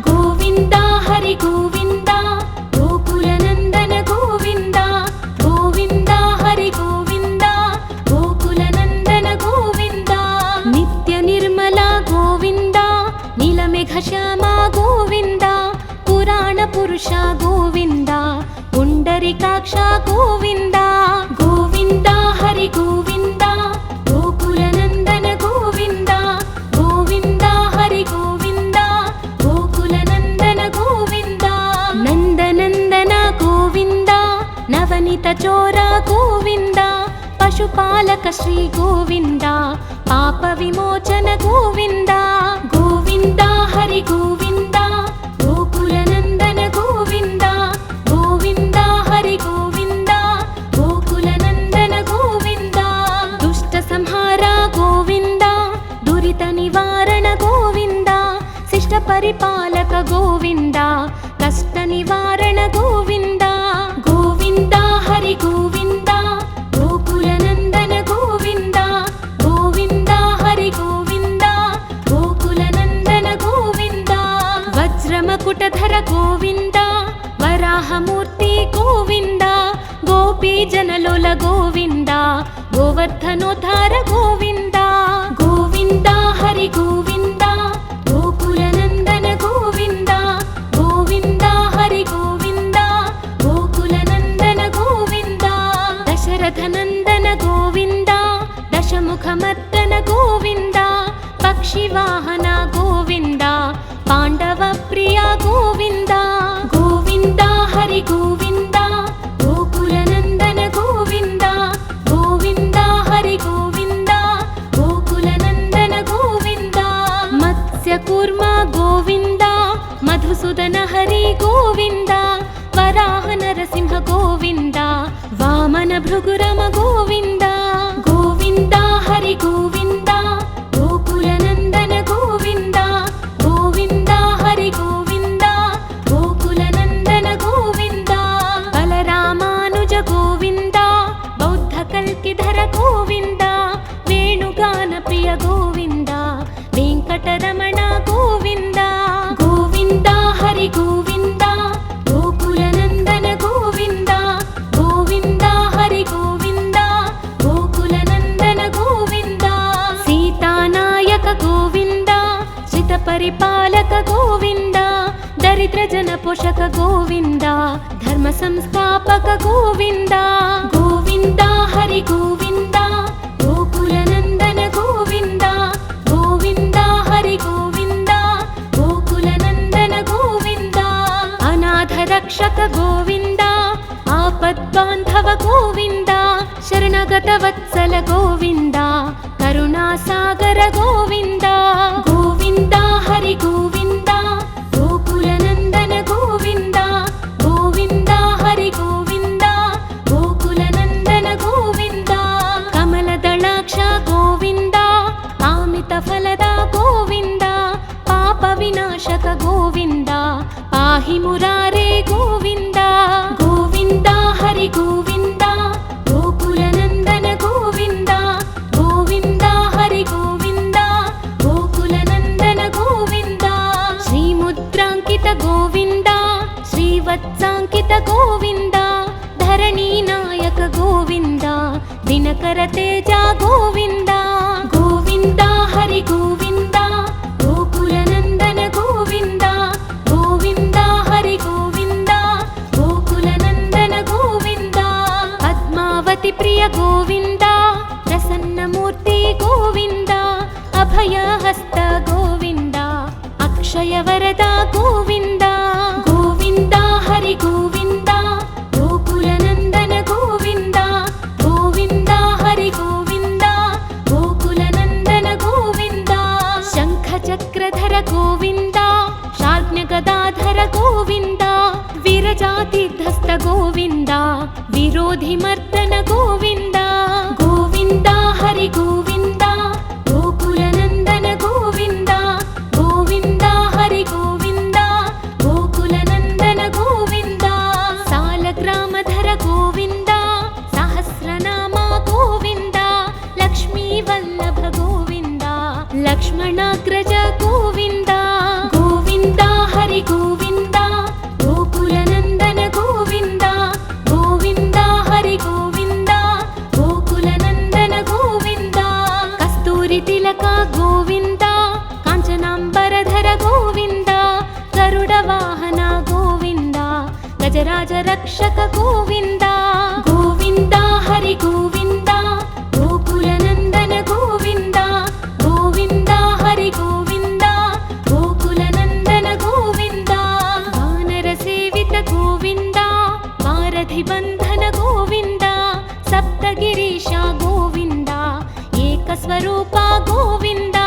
గోవింద హరి గోవింద గోకులనందన గోవింద గోవింద హరి గోవింద గోకులనందన గోవింద నిత్య నిర్మల గోవింద నీలమేఘ శ్యామ గోవింద పురాణ పురుష గోవింద పుండరీకాక్ష గోవింద గోవింద హరి గోవింద గోకులనందన గోవింద గోవింద హరి గోవింద గోకులనందన గోవింద నందనందన గోవింద నవనీత చోర గోవింద పశుపాలక శ్రీ గోవింద పాప విమోచన గోవింద గోవింద హరి గోవింద గోకులనందన గోవింద గోవింద హరి గోవింద గోకులనందన గోవింద దుష్ట సంహార గోవింద దురిత నివారణ గోవింద శిష్ట పరిపాలక గోవింద కష్ట నివారణ గోవింద గోవింద హరి గోవింద గోకులనందన గోవింద గోవింద హరి గోవింద గోకులనందన గోవింద వజ్రమకుటధర గోవింద వరాహమూర్తి గోవింద గోపీజనలోల గోవింద గోవర్ధనోద్ధార గోవింద గోవింద హరి గోవింద గోకులనందన గోవింద గోవింద హరి గోవింద గోకులనందన గోవింద దశరథనందన గోవింద దశముఖమర్దన గోవింద పక్షివాహన గోవింద పాండవ ప్రియ గోవింద గోవింద హరి గోవింద గోకులనందన గోవింద గోవింద హరి గోవింద గోకులనందన గోవింద మత్స్యకూర్మ గోవింద మధుసూదన హరి గోవింద వరాహ నరసింహ గోవింద వామన భృగురమ గోవింద గోవింద హరి గోవింద గోకులనందన గోవింద గోవింద परिपालक गोविन्द दरिद्र जन पोषक गोविन्द धर्म संस्थापक गोविन्द गोविन्द हरि गोविन्द गोकुलनन्दन गोविन्द गोविन्द हरि गोविन्द गोकुलनन्दन गोविन्द अनाथ रक्षक गोविन्द आपद्बान्धव गोविन्द शरणगत वत्सल गोविन्द करुणासागर गोविन्द गोविन्द हरि गोविन्द गोकुलनन्दन गोविन्द गोविन्द हरि गोविन्द गोकुलनन्दन गोविन्द कमलदलाक्ष गोविन्द कामितफलद गोविन्द पापविनाशक गोविन्द पाहि मुरारे गोविन्द गोविन्द हरि गोविन्द गोकुलनन्दन गोविन्द गोविन्द हरि गोविन्द गोकुलनन्दन गोविन्द श्रीमुद्राङ्कित गोविन्द श्रीवत्साङ्कित गोविन्द धरणीनायक गोविन्द दिनकर तेज गोविन्द गोविन्द हरि गोविन्द गोकुलनन्दन गोविन्द गोविन्द हरि गोविन्द गोकुलनन्दन गोविन्द पद्मावति प्रिय गोविन्द प्रसन्नमूर्ति गोविन्द अभयहस्त गोविन्द अक्षय वरद गोविन्द गोविन्द हरि गोविन्द गोकुलनन्दन गोविन्द गोविन्द हरि गोविन्द गोकुलनन्दन गोविन्द शङ्खचक्रधर गोविन्द शार्ङ्गगदाधर गोविन्द वीरजातिधस्त गोविन्द विरोधिमर्दन गोविन्द गोविन्द हरि गोविन्द गोकुलनन्दन गोविन्द गोविन्द हरि गोविन्द गोकुलनन्दन गोविन्द सालग्रामधर गोविन्द सहस्रनाम गोविन्द लक्ष्मीवल्लभ गोविन्द लक्ष्मणाग्रज गोविन्द गोविन्द हरि गोविन्द गोकुलनन्दन गोविन्द गोविन्द हरि गोविन्द गोकुलनन्दन गोविन्द कस्तूरि तिलक गोविन्द काञ्चनाम्बरधर गोविन्द गरुडवाहन गोविन्द गजराज रक्षक गोविन्द गोविन्द हरि गोविन्द गोकुलनन्दन गोविन्द गोविन्द हरि गोविन्द गोकुलनन्दन गोविन्द वानरसेवित गोविन्द वारधिबन्धन गोविन्द सप्तगिरीश गोविन्द एकस्वरूप गोविन्द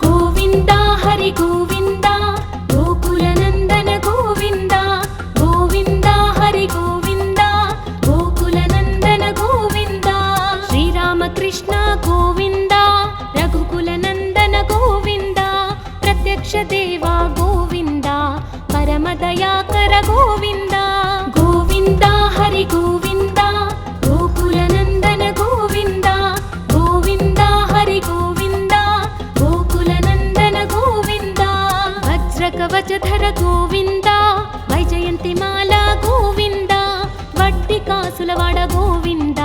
गोविन्द हरि गोविन्द गोकुलनन्दन गोविन्द गोविन्द हरि गोविन्द गोकुलनन्दन गोविन्द श्रीरामकृष्ण गोविन्द रघुकुलनन्दन गोविन्द प्रत्यक्ष देवा गोविन्द परमदयाकर गोविन्द गोविन्द हरि गोविन्द गोकुलनन्दन गोविन्द गोविन्द हरि गोविन्द गोकुलनन्दन गोविन्द वज्रकवचधर गोविन्द वैजयन्तिमाला गोविन्द वट्टिकासुलवाड गोविन्द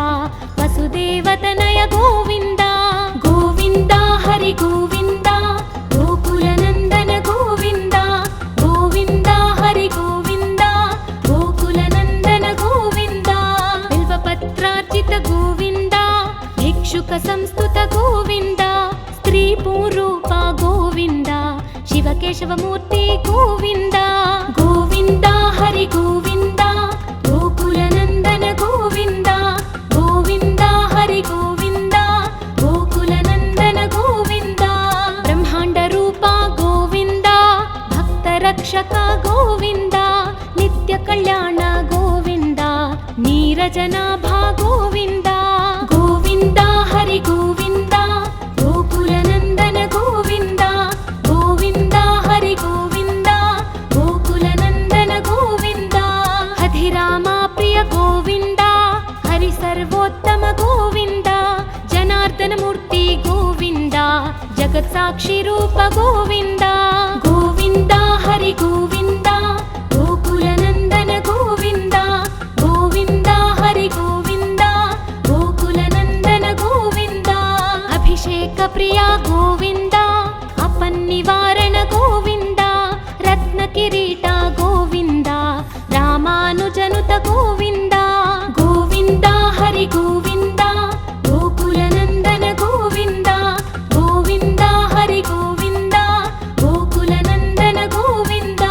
वसुदेवतनय गोविन्द गोविन्द हरि गोविन्द गोकुलनन्दन गोविन्द गोविन्द हरि गोविन्द गोकुलनन्दन गोविन्द बिल्वपत्रार्चित गोविन्द भिक्षुक संस्तुत गोविन्द स्त्रीपूरूप गोविन्द शिवकेशवमूर्ति गोविन्द गोविन्द हरि गोविन्द गोकुलनन्दन गोविन्द गोविन्द हरि गोविन्द गोकुलनन्दन गोविन्द ब्रह्माण्ड रूप गोविन्द भक्तरक्षक गोविन्द नित्य कल्याण गोविन्द नीरजनाभा गोविन्द गोविन्द हरि गोविन्द गोकुलनन्दन गोविन्द गोविन्द हरि गोविन्द गोकुलनन्दन गोविन्द हधिरामा प्रिय गोविन्द हरि सर्वोत्तम गोविन्द जनार्दन मूर्ति गोविन्द जगत्साक्षि रूप गोविन्द गोविन्द हरि गोविन्द गोकुलनन्दन गोविन्द गोविन्द हरि गोविन्द गोकुलनन्दन गोविन्द अभिषेक प्रिय गोविन्द अपन्निवारण गोविन्द ಕಿರೀಟ ಗೋವಿಂದ ರಾಮಾನುಜನುತ ಗೋವಿಂದ ಗೋವಿಂದ ಹರಿ ಗೋವಿಂದ ಗೋಕುಲ ನಂದನ ಗೋವಿಂದ ಗೋವಿಂದ ಹರಿ ಗೋವಿಂದ ಗೋಕುಲ ನಂದನ ಗೋವಿಂದ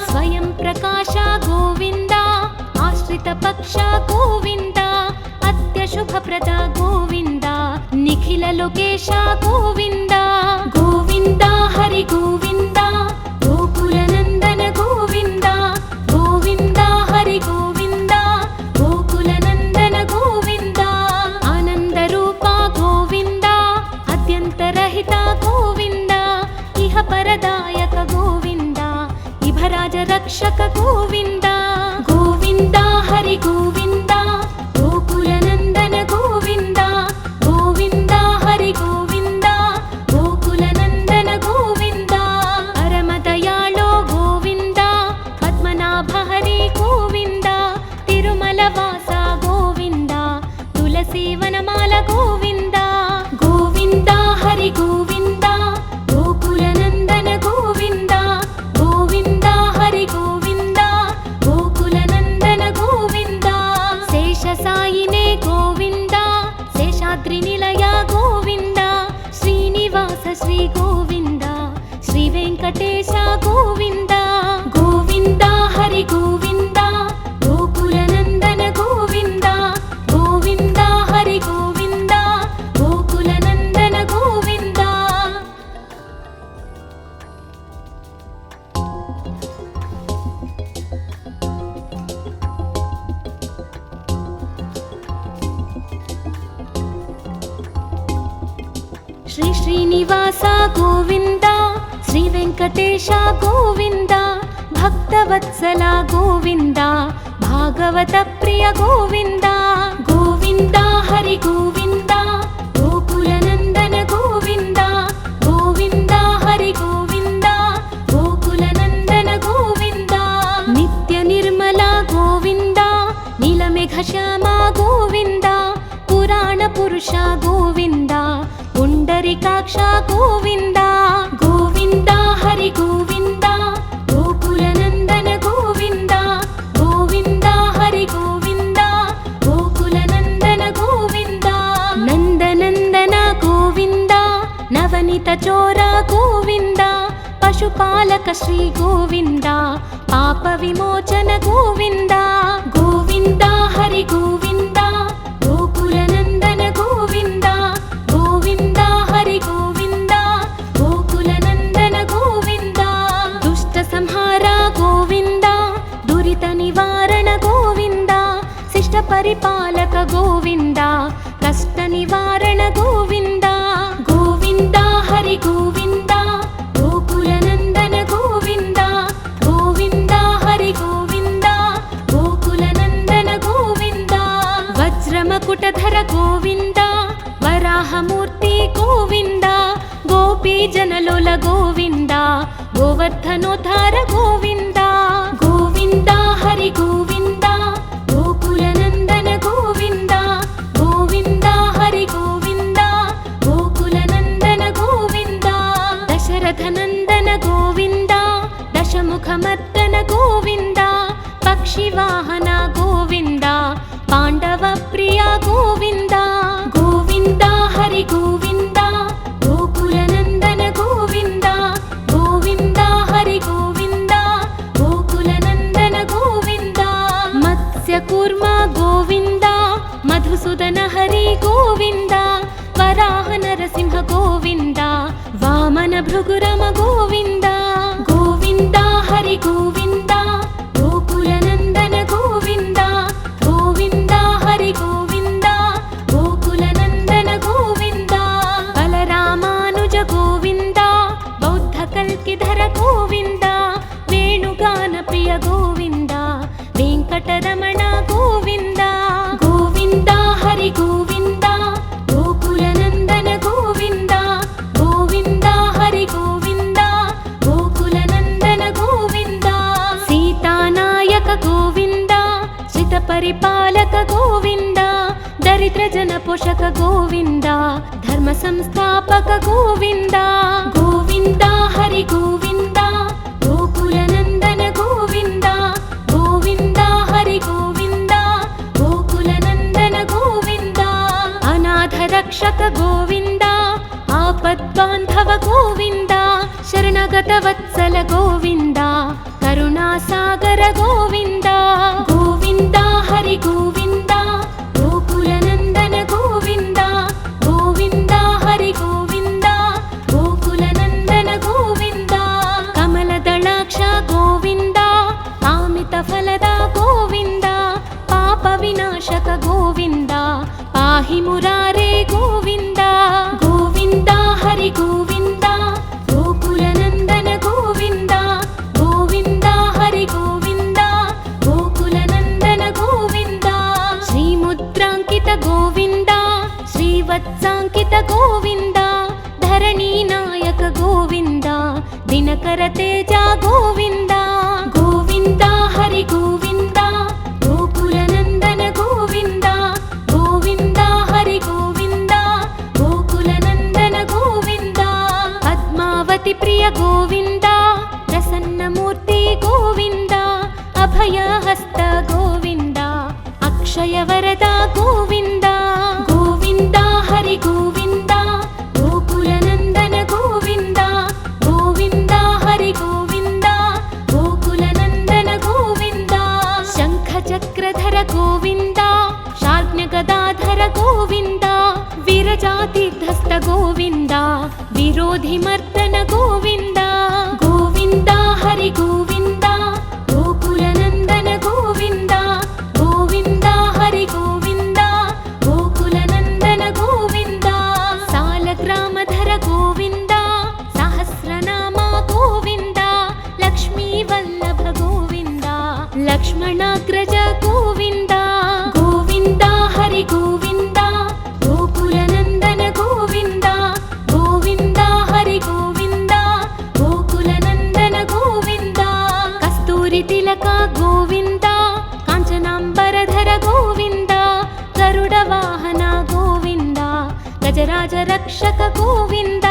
ಸ್ವಯಂ ಪ್ರಕಾಶ ಗೋವಿಂದ ಆಶ್ರಿತ ಪಕ್ಷ ಗೋವಿಂದ ಅತ್ಯ ಶುಭಪ್ರದ ಗೋವಿಂದ ನಿಖಿಲ ಲೋಕೇಶ ಗೋವಿಂದ ಗೋವಿಂದ ಹರಿ ಗೋವಿಂದ ಗೋಕುಲ ನಂದನ ಗೋವಿಂದ ಗೋವಿಂದ ಹರಿ ಗೋವಿಂದ ಗೋಕುಲ ನಂದನ ಗೋವಿಂದ ಆನಂದ ರೂಪ ಗೋವಿಂದ ಅತ್ಯಂತರಹಿತ ಗೋವಿಂದ ಇಹ ಪರದಾಯಕ ಗೋವಿಂದ ಇಭರಾಜ ರಕ್ಷಕ ಗೋವಿಂದ ಗೋವಿಂದ ಹರಿ ಗೋವಿಂದ ಗೋಕುಲ ನಂದನ ಗೋವಿಂದ ಗೋವಿಂದ ಹರಿ ಗೋವಿಂದ ಗೋಕುಲ ನಂದನ ಗೋವಿಂದ ಪರಮ ದಯಾಳೋ ಗೋವಿಂದ ಪದ್ಮನಾಭ ಹರಿ ಗೋವಿಂದ ತಿರುಮಲ ವಾಸ ಗೋವಿಂದ ತುಳಸಿ ವನಮಾಲ ಗೋವಿಂದ ಗೋವಿಂದ ಹರಿ ಗೋವಿಂದ ಗೋಕುಲ ನಂದನ ಗೋವಿಂದ ಗೋವಿಂದ ಹರಿ ಗೋವಿಂದ ಗೋಕುಲ ನಂದನ ಗೋವಿಂದ ಶೇಷ ಸಾಯಿನೇ ಗೋವಿಂದ ಶೇಷಾದ್ರಿ ನಿಲಯ ಗೋವಿಂದ ಶ್ರೀನಿವಾಸ ಶ್ರೀ ಗೋವಿಂದ ಶ್ರೀ ವೆಂಕಟೇಶ ಗೋವಿಂದ ಗೋವಿಂದ ಹರಿ ಗೋವಿಂದ ಗೋಕುಲ ನಂದನ ಗೋವಿಂದ ಗೋವಿಂದ ಹರಿ ಗೋವಿಂದ ಗೋಕುಲ ನಂದನ ಗೋವಿಂದ ಶ್ರೀ ಶ್ರೀನಿವಾಸ ಗೋವಿಂದ ಶ್ರೀ ವೆಂಕಟೇಶ ಗೋವಿಂದ ಭಕ್ತವತ್ಸಲ ಗೋವಿಂದ ಭಾಗವತ ಪ್ರಿಯ ಗೋವಿಂದ ಗೋವಿಂದ ಹರಿ ಗೋವಿಂದ ಗೋಕುಲ ನಂದನ ಗೋವಿಂದ ಗೋವಿಂದ ಹರಿ ಗೋವಿಂದ ಗೋಕುಲ ನಂದನ ಗೋವಿಂದ ನಿತ್ಯ ನಿರ್ಮಲ ಗೋವಿಂದ ನೀಲಮೇಘ ಶ್ಯಾಮ ಗೋವಿಂದ ಪುರಾಣ ಪುರುಷ ಗೋವಿಂದ ಪುಂಡರಿಕಾಕ್ಷ ಗೋವಿಂದ ಗೋವಿಂದ ಹರಿ ಗೋವಿಂದ ಗೋಕುಲ ನಂದನ ಗೋವಿಂದ ಗೋವಿಂದ ಹರಿ ಗೋವಿಂದ ಗೋಕುಲ ನಂದನ ಗೋವಿಂದ ನಂದನಂದನ ಗೋವಿಂದ ನವನಿತ ಚೋರ ಗೋವಿಂದ ಪಶುಪಾಲಕ ಶ್ರೀ ಗೋವಿಂದ ಪಾಪ ವಿಮೋಚನ ಗೋವಿಂದ ಗೋವಿಂದ ಹರಿ ಗೋವಿಂದ ಗೋಕುಲ ನಂದನ ಗೋವಿಂದ ಗೋವಿಂದ ಹರಿ ಗೋವಿಂದ ಗೋಕುಲ ನಂದನ ಗೋವಿಂದ ದುಷ್ಟ ಸಂಹಾರ ಗೋವಿಂದ ದುರಿತ ನಿವಾರಣ ಗೋವಿಂದ ಶಿಷ್ಟ ಪರಿಪಾಲಕ ಗೋವಿಂದ ಕಷ್ಟ ನಿವಾರಣ ಗೋವಿಂದ ಗೋವಿಂದ ಹರಿ ಗೋವಿಂದ ಗೋಕುಲ ನಂದನ ಗೋವಿಂದ ಗೋವಿಂದ ಹರಿ ಗೋವಿಂದ ಗೋಕುಲ ನಂದನ ಗೋವಿಂದ ವಜ್ರಮಕುಟಧರ ಗೋವಿಂದ ವರಾಹ ಮೂರ್ತಿ ಗೋವಿಂದ ಗೋಪಿ ಜನಲೋಲ ಗೋವಿಂದ ಗೋವರ್ಧನೋದ್ಧಾರ ಗೋವಿಂದ ಗೋವಿಂದ ಹರಿ ಗೋವಿಂದ ಗೋಕುಲ ನಂದನ ಗೋವಿಂದ ಗೋವಿಂದ ಹರಿ ಗೋವಿಂದ ಗೋಕುಲ ನಂದನ ಗೋವಿಂದ ದಶರಥ ನಂದನ ಗೋವಿಂದ ದಶಮುಖ ಮರ್ದನ ಗೋವಿಂದ ಪಕ್ಷಿ ವಾಹನ ಗೋವಿಂದ ಪಾಂಡವ ಪ್ರಿಯ ಗೋವಿಂದ ಗೋವಿಂದ ಹರಿ ಗೋವಿಂದ ಗೋಕುಲ ನಂದನ ಗೋವಿಂದ ಗೋವಿಂದ ಹರಿ ಗೋವಿಂದ ಗೋಕುಲ ನಂದನ ಗೋವಿಂದ ಮತ್ಸ್ಯ ಕೂರ್ಮ ಗೋವಿಂದ ಮಧುಸೂದನ ಹರಿ ಗೋವಿಂದ ವರಾಹ ನರಸಿಂಹ ಗೋವಿಂದ ವಾಮನ ಭೃಗುರಮ ಗೋವಿಂದ ಗೋವಿಂದ ಹರಿ ಗೋವಿಂದ ಗೋಕುಲ ನಂದನ ಗೋವಿಂದ ಗೋವಿಂದ ಹರಿ ಗೋವಿಂದ ಗೋಕುಲ ನಂದನ ಗೋವಿಂದ ಬಲರಾಮಾನುಜ ಗೋವಿಂದ ಬೌದ್ಧ ಕಲ್ಕಿಧರ ಗೋವಿಂದ ವೇಣುಗಾನ ಪ್ರಿಯ ಗೋವಿಂದ ವೆಂಕಟರಮಣ ಗೋವಿಂದ ಗೋವಿಂದ ಹರಿ ಗೋವಿಂದ ಗೋಕುಲ ನಂದನ ಗೋವಿಂದ ಗೋವಿಂದ ಹರಿ ಗೋವಿಂದ ಗೋಕುಲ ನಂದನ ಗೋವಿಂದ ಸೀತಾನಾಯಕ ಗೋವಿಂದ ಶ್ರಿತ ಪರಿಪಾಲಕ ಗೋವಿಂದ ದರಿದ್ರ ಜನ ಪೋಷಕ ಗೋವಿಂದ ಧರ್ಮ ಸಂಸ್ಥಾಪಕ ಗೋವಿಂದ ಗೋವಿಂದ ಹರಿ ಗೋವಿಂದ ಗೋಕುಲ ನಂದನ रक्षक गोविन्द आपद्बान्धव गोविन्द शरणगत वत्सल गोविन्द करुणासागर गोविन्द गोविन्द हरि गोविन्द गोकुलनन्दन गोविन्द गोविन्द हरि गोविन्द गोकुलनन्दन गोविन्द कमलदलाक्ष गोविन्द कामितफलद गोविन्द पापविनाशक गोविन्द पाहि मुरारे गोविन्द गोविन्द हरि गोविन्द गोकुलनन्दन गोविन्द गोविन्द हरि गोविन्द गोकुलनन्दन गोविन्द श्रीमुद्राङ्कित गोविन्द श्रीवत्साङ्कित गोविन्द धरणीनायक गोविन्द दिनकर तेज गोविन्द गोविन्द हरि गोविन्द गोकुलनन्दन गोविन्द गोविन्द हरि गोविन्द गोकुलनन्दन गोविन्द पद्मावति प्रिय गोविन्द प्रसन्नमूर्ति गोविन्द अभयहस्त गोविन्द अक्षयवरद गोविन्द गोविन्द हरि गोविन्द गोकुलनन्दन गोविन्द गोविन्द हरि गोविन्द गोकुलनन्दन गोविन्द शङ्खचक्रधर गोविन्द शार्ङ्गगदाधर गोविन्द वीरजातिधस्त गोविन्द विरोधिमर्दन गोविन्द गोविन्द हरि गोविन्द गोकुलनन्दन गोविन्द गोविन्द हरि गोविन्द गोकुलनन्दन गोविन्द सालग्रामधर गोविन्द सहस्रनाम गोविन्द लक्ष्मीवल्लभ गोविन्द लक्ष्मणाग्रज गोविन्द गोविन्द हरि गोविन्द गोकुलनन्दन गोविन्द गोविन्द हरि गोविन्द गोकुलनन्दन गोविन्द कस्तूरि तिलक गोविन्द काञ्चनाम्बरधर गोविन्द गरुडवाहन गोविन्द गजराज रक्षक गोविन्द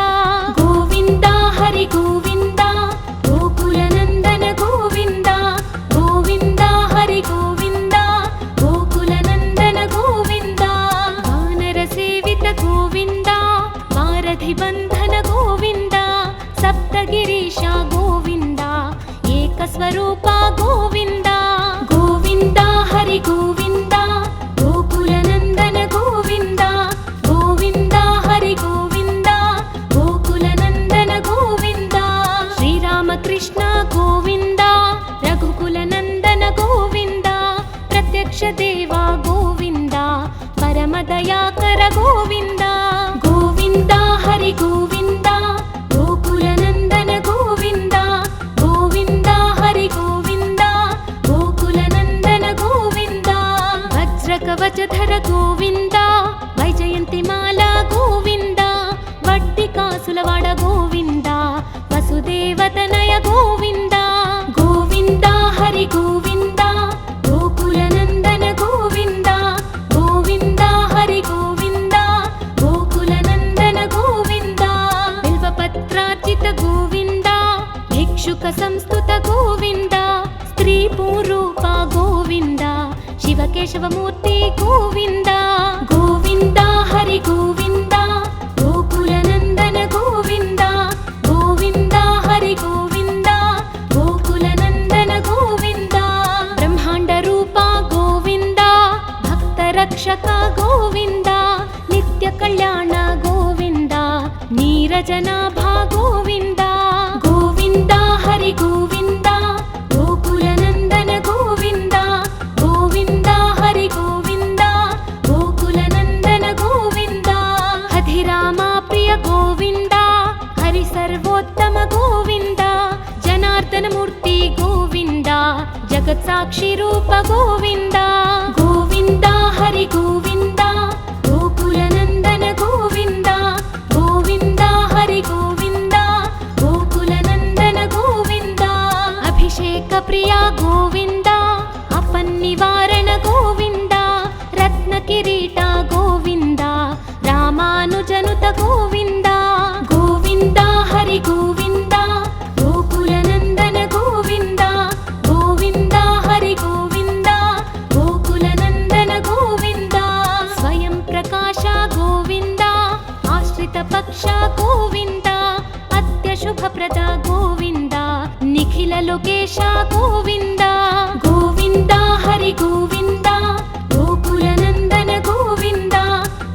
गोविन्द हरि गोविन्द गोकुलनन्दन गोविन्द गोविन्द हरि गोविन्द गोकुलनन्दन गोविन्द वानरसेवित गोविन्द वारधिबन्धन गोविन्द सप्तगिरीश गोविन्द एकस्वरूप गोविन्द गोविन्द हरि गोविन्द गोकुलनन्दन गोविन्द गोविन्द हरि गोविन्द गोकुलनन्दन गोविन्द श्रीरामकृष्ण गोविन्द रघुकुलनन्दन गोविन्द प्रत्यक्ष देवा गोविन्द परमदयाकर गोविन्द गोविन्द हरि गोविन्द गोकुलनन्दन गोविन्द गोविन्द हरि गोविन्द गोकुलनन्दन गोविन्द वज्रकवचधर गोविन्द वैजयन्तिमाला गोविन्द वड्डिकासुलवाड गोविन्द वसुदेवतनय गोविन्द गोविन्द हरि गोविन्द गोकुलनन्दन गोविन्द गोविन्द हरि गोविन्द गोकुलनन्दन गोविन्द बिल्वपत्रार्चित गोविन्द भिक्षुक संस्तुत गोविन्द स्त्रीपूरूप गोविन्द शिवकेशवमूर्ति गोविन्द गोविन्द हरि गोविन्द गोकुलनन्दन गोविन्द गोविन्द हरि गोविन्द गोकुलनन्दन गोविन्द ब्रह्माण्डरूप गोविन्द भक्तरक्षक गोविन्द नित्यकल्याण गोविन्द नीरजनाभा गोविन्द गोविन्द हरि गोविन्द गोकुलनन्दन गोविन्द गोविन्द हरि गोविन्द गोकुलनन्दन गोविन्द हधिरामा प्रिय गोविन्द हरि सर्वोत्तम गोविन्द जनार्दन मूर्ति गोविन्द जगत्साक्षि रूप गोविन्द गोविन्द हरि गोविन्द गोकुलनन्दन गोविन्द गोविन्द हरि गोविन्द गोकुलनन्दन गोविन्द अभिषेक प्रिय गोविन्द अपन्निवारण गोविन्द रत्नकिरीट गोविन्द रामानुजनुत गोविन्द गोविन्द हरि गोविन्द गोकुलनन्दन गोविन्द गोविन्द हरि गोविन्द गोकुलनन्दन गोविन्द स्वयं प्रकाश गोविन्द శుభప్రద గోవింద నిఖిల లోకేశ గోవింద గోవింద హరి గోవింద గోకుల నందన గోవింద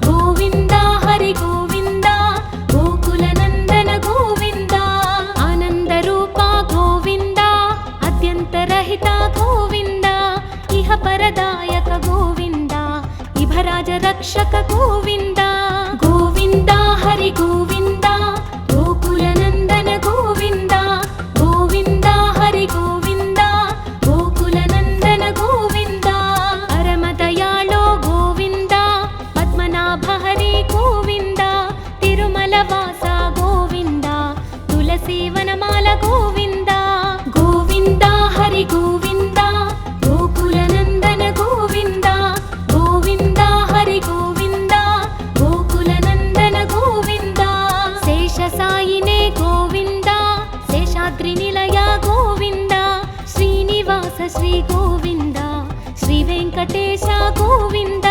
గోవింద హరి గోవింద గోకుల నందన గోవింద ఆనంద రూప గోవింద అద్యంతరహిత గోవింద ఇహ పరదాయక గోవింద ఇభరాజ రక్షక గోవింద గోవింద హరి గోవింద గోకుల నందన గోవింద గోవింద హరి గోవింద గోకుల నందన గోవింద పరమ దయాళో గోవింద పద్మనాభ హరి గోవింద తిరుమల వాస గోవింద తులసి వనమాల గోవింద గోవింద హరి గోవింద గోకుల నందన గోవింద గోవింద హరి గోవింద గోకుల నందన గోవింద శేష సాయినే గోవింద శేషాద్రి నిలయ గోవింద శ్రీనివాస శ్రీ గోవింద శ్రీ వెంకటేశ గోవింద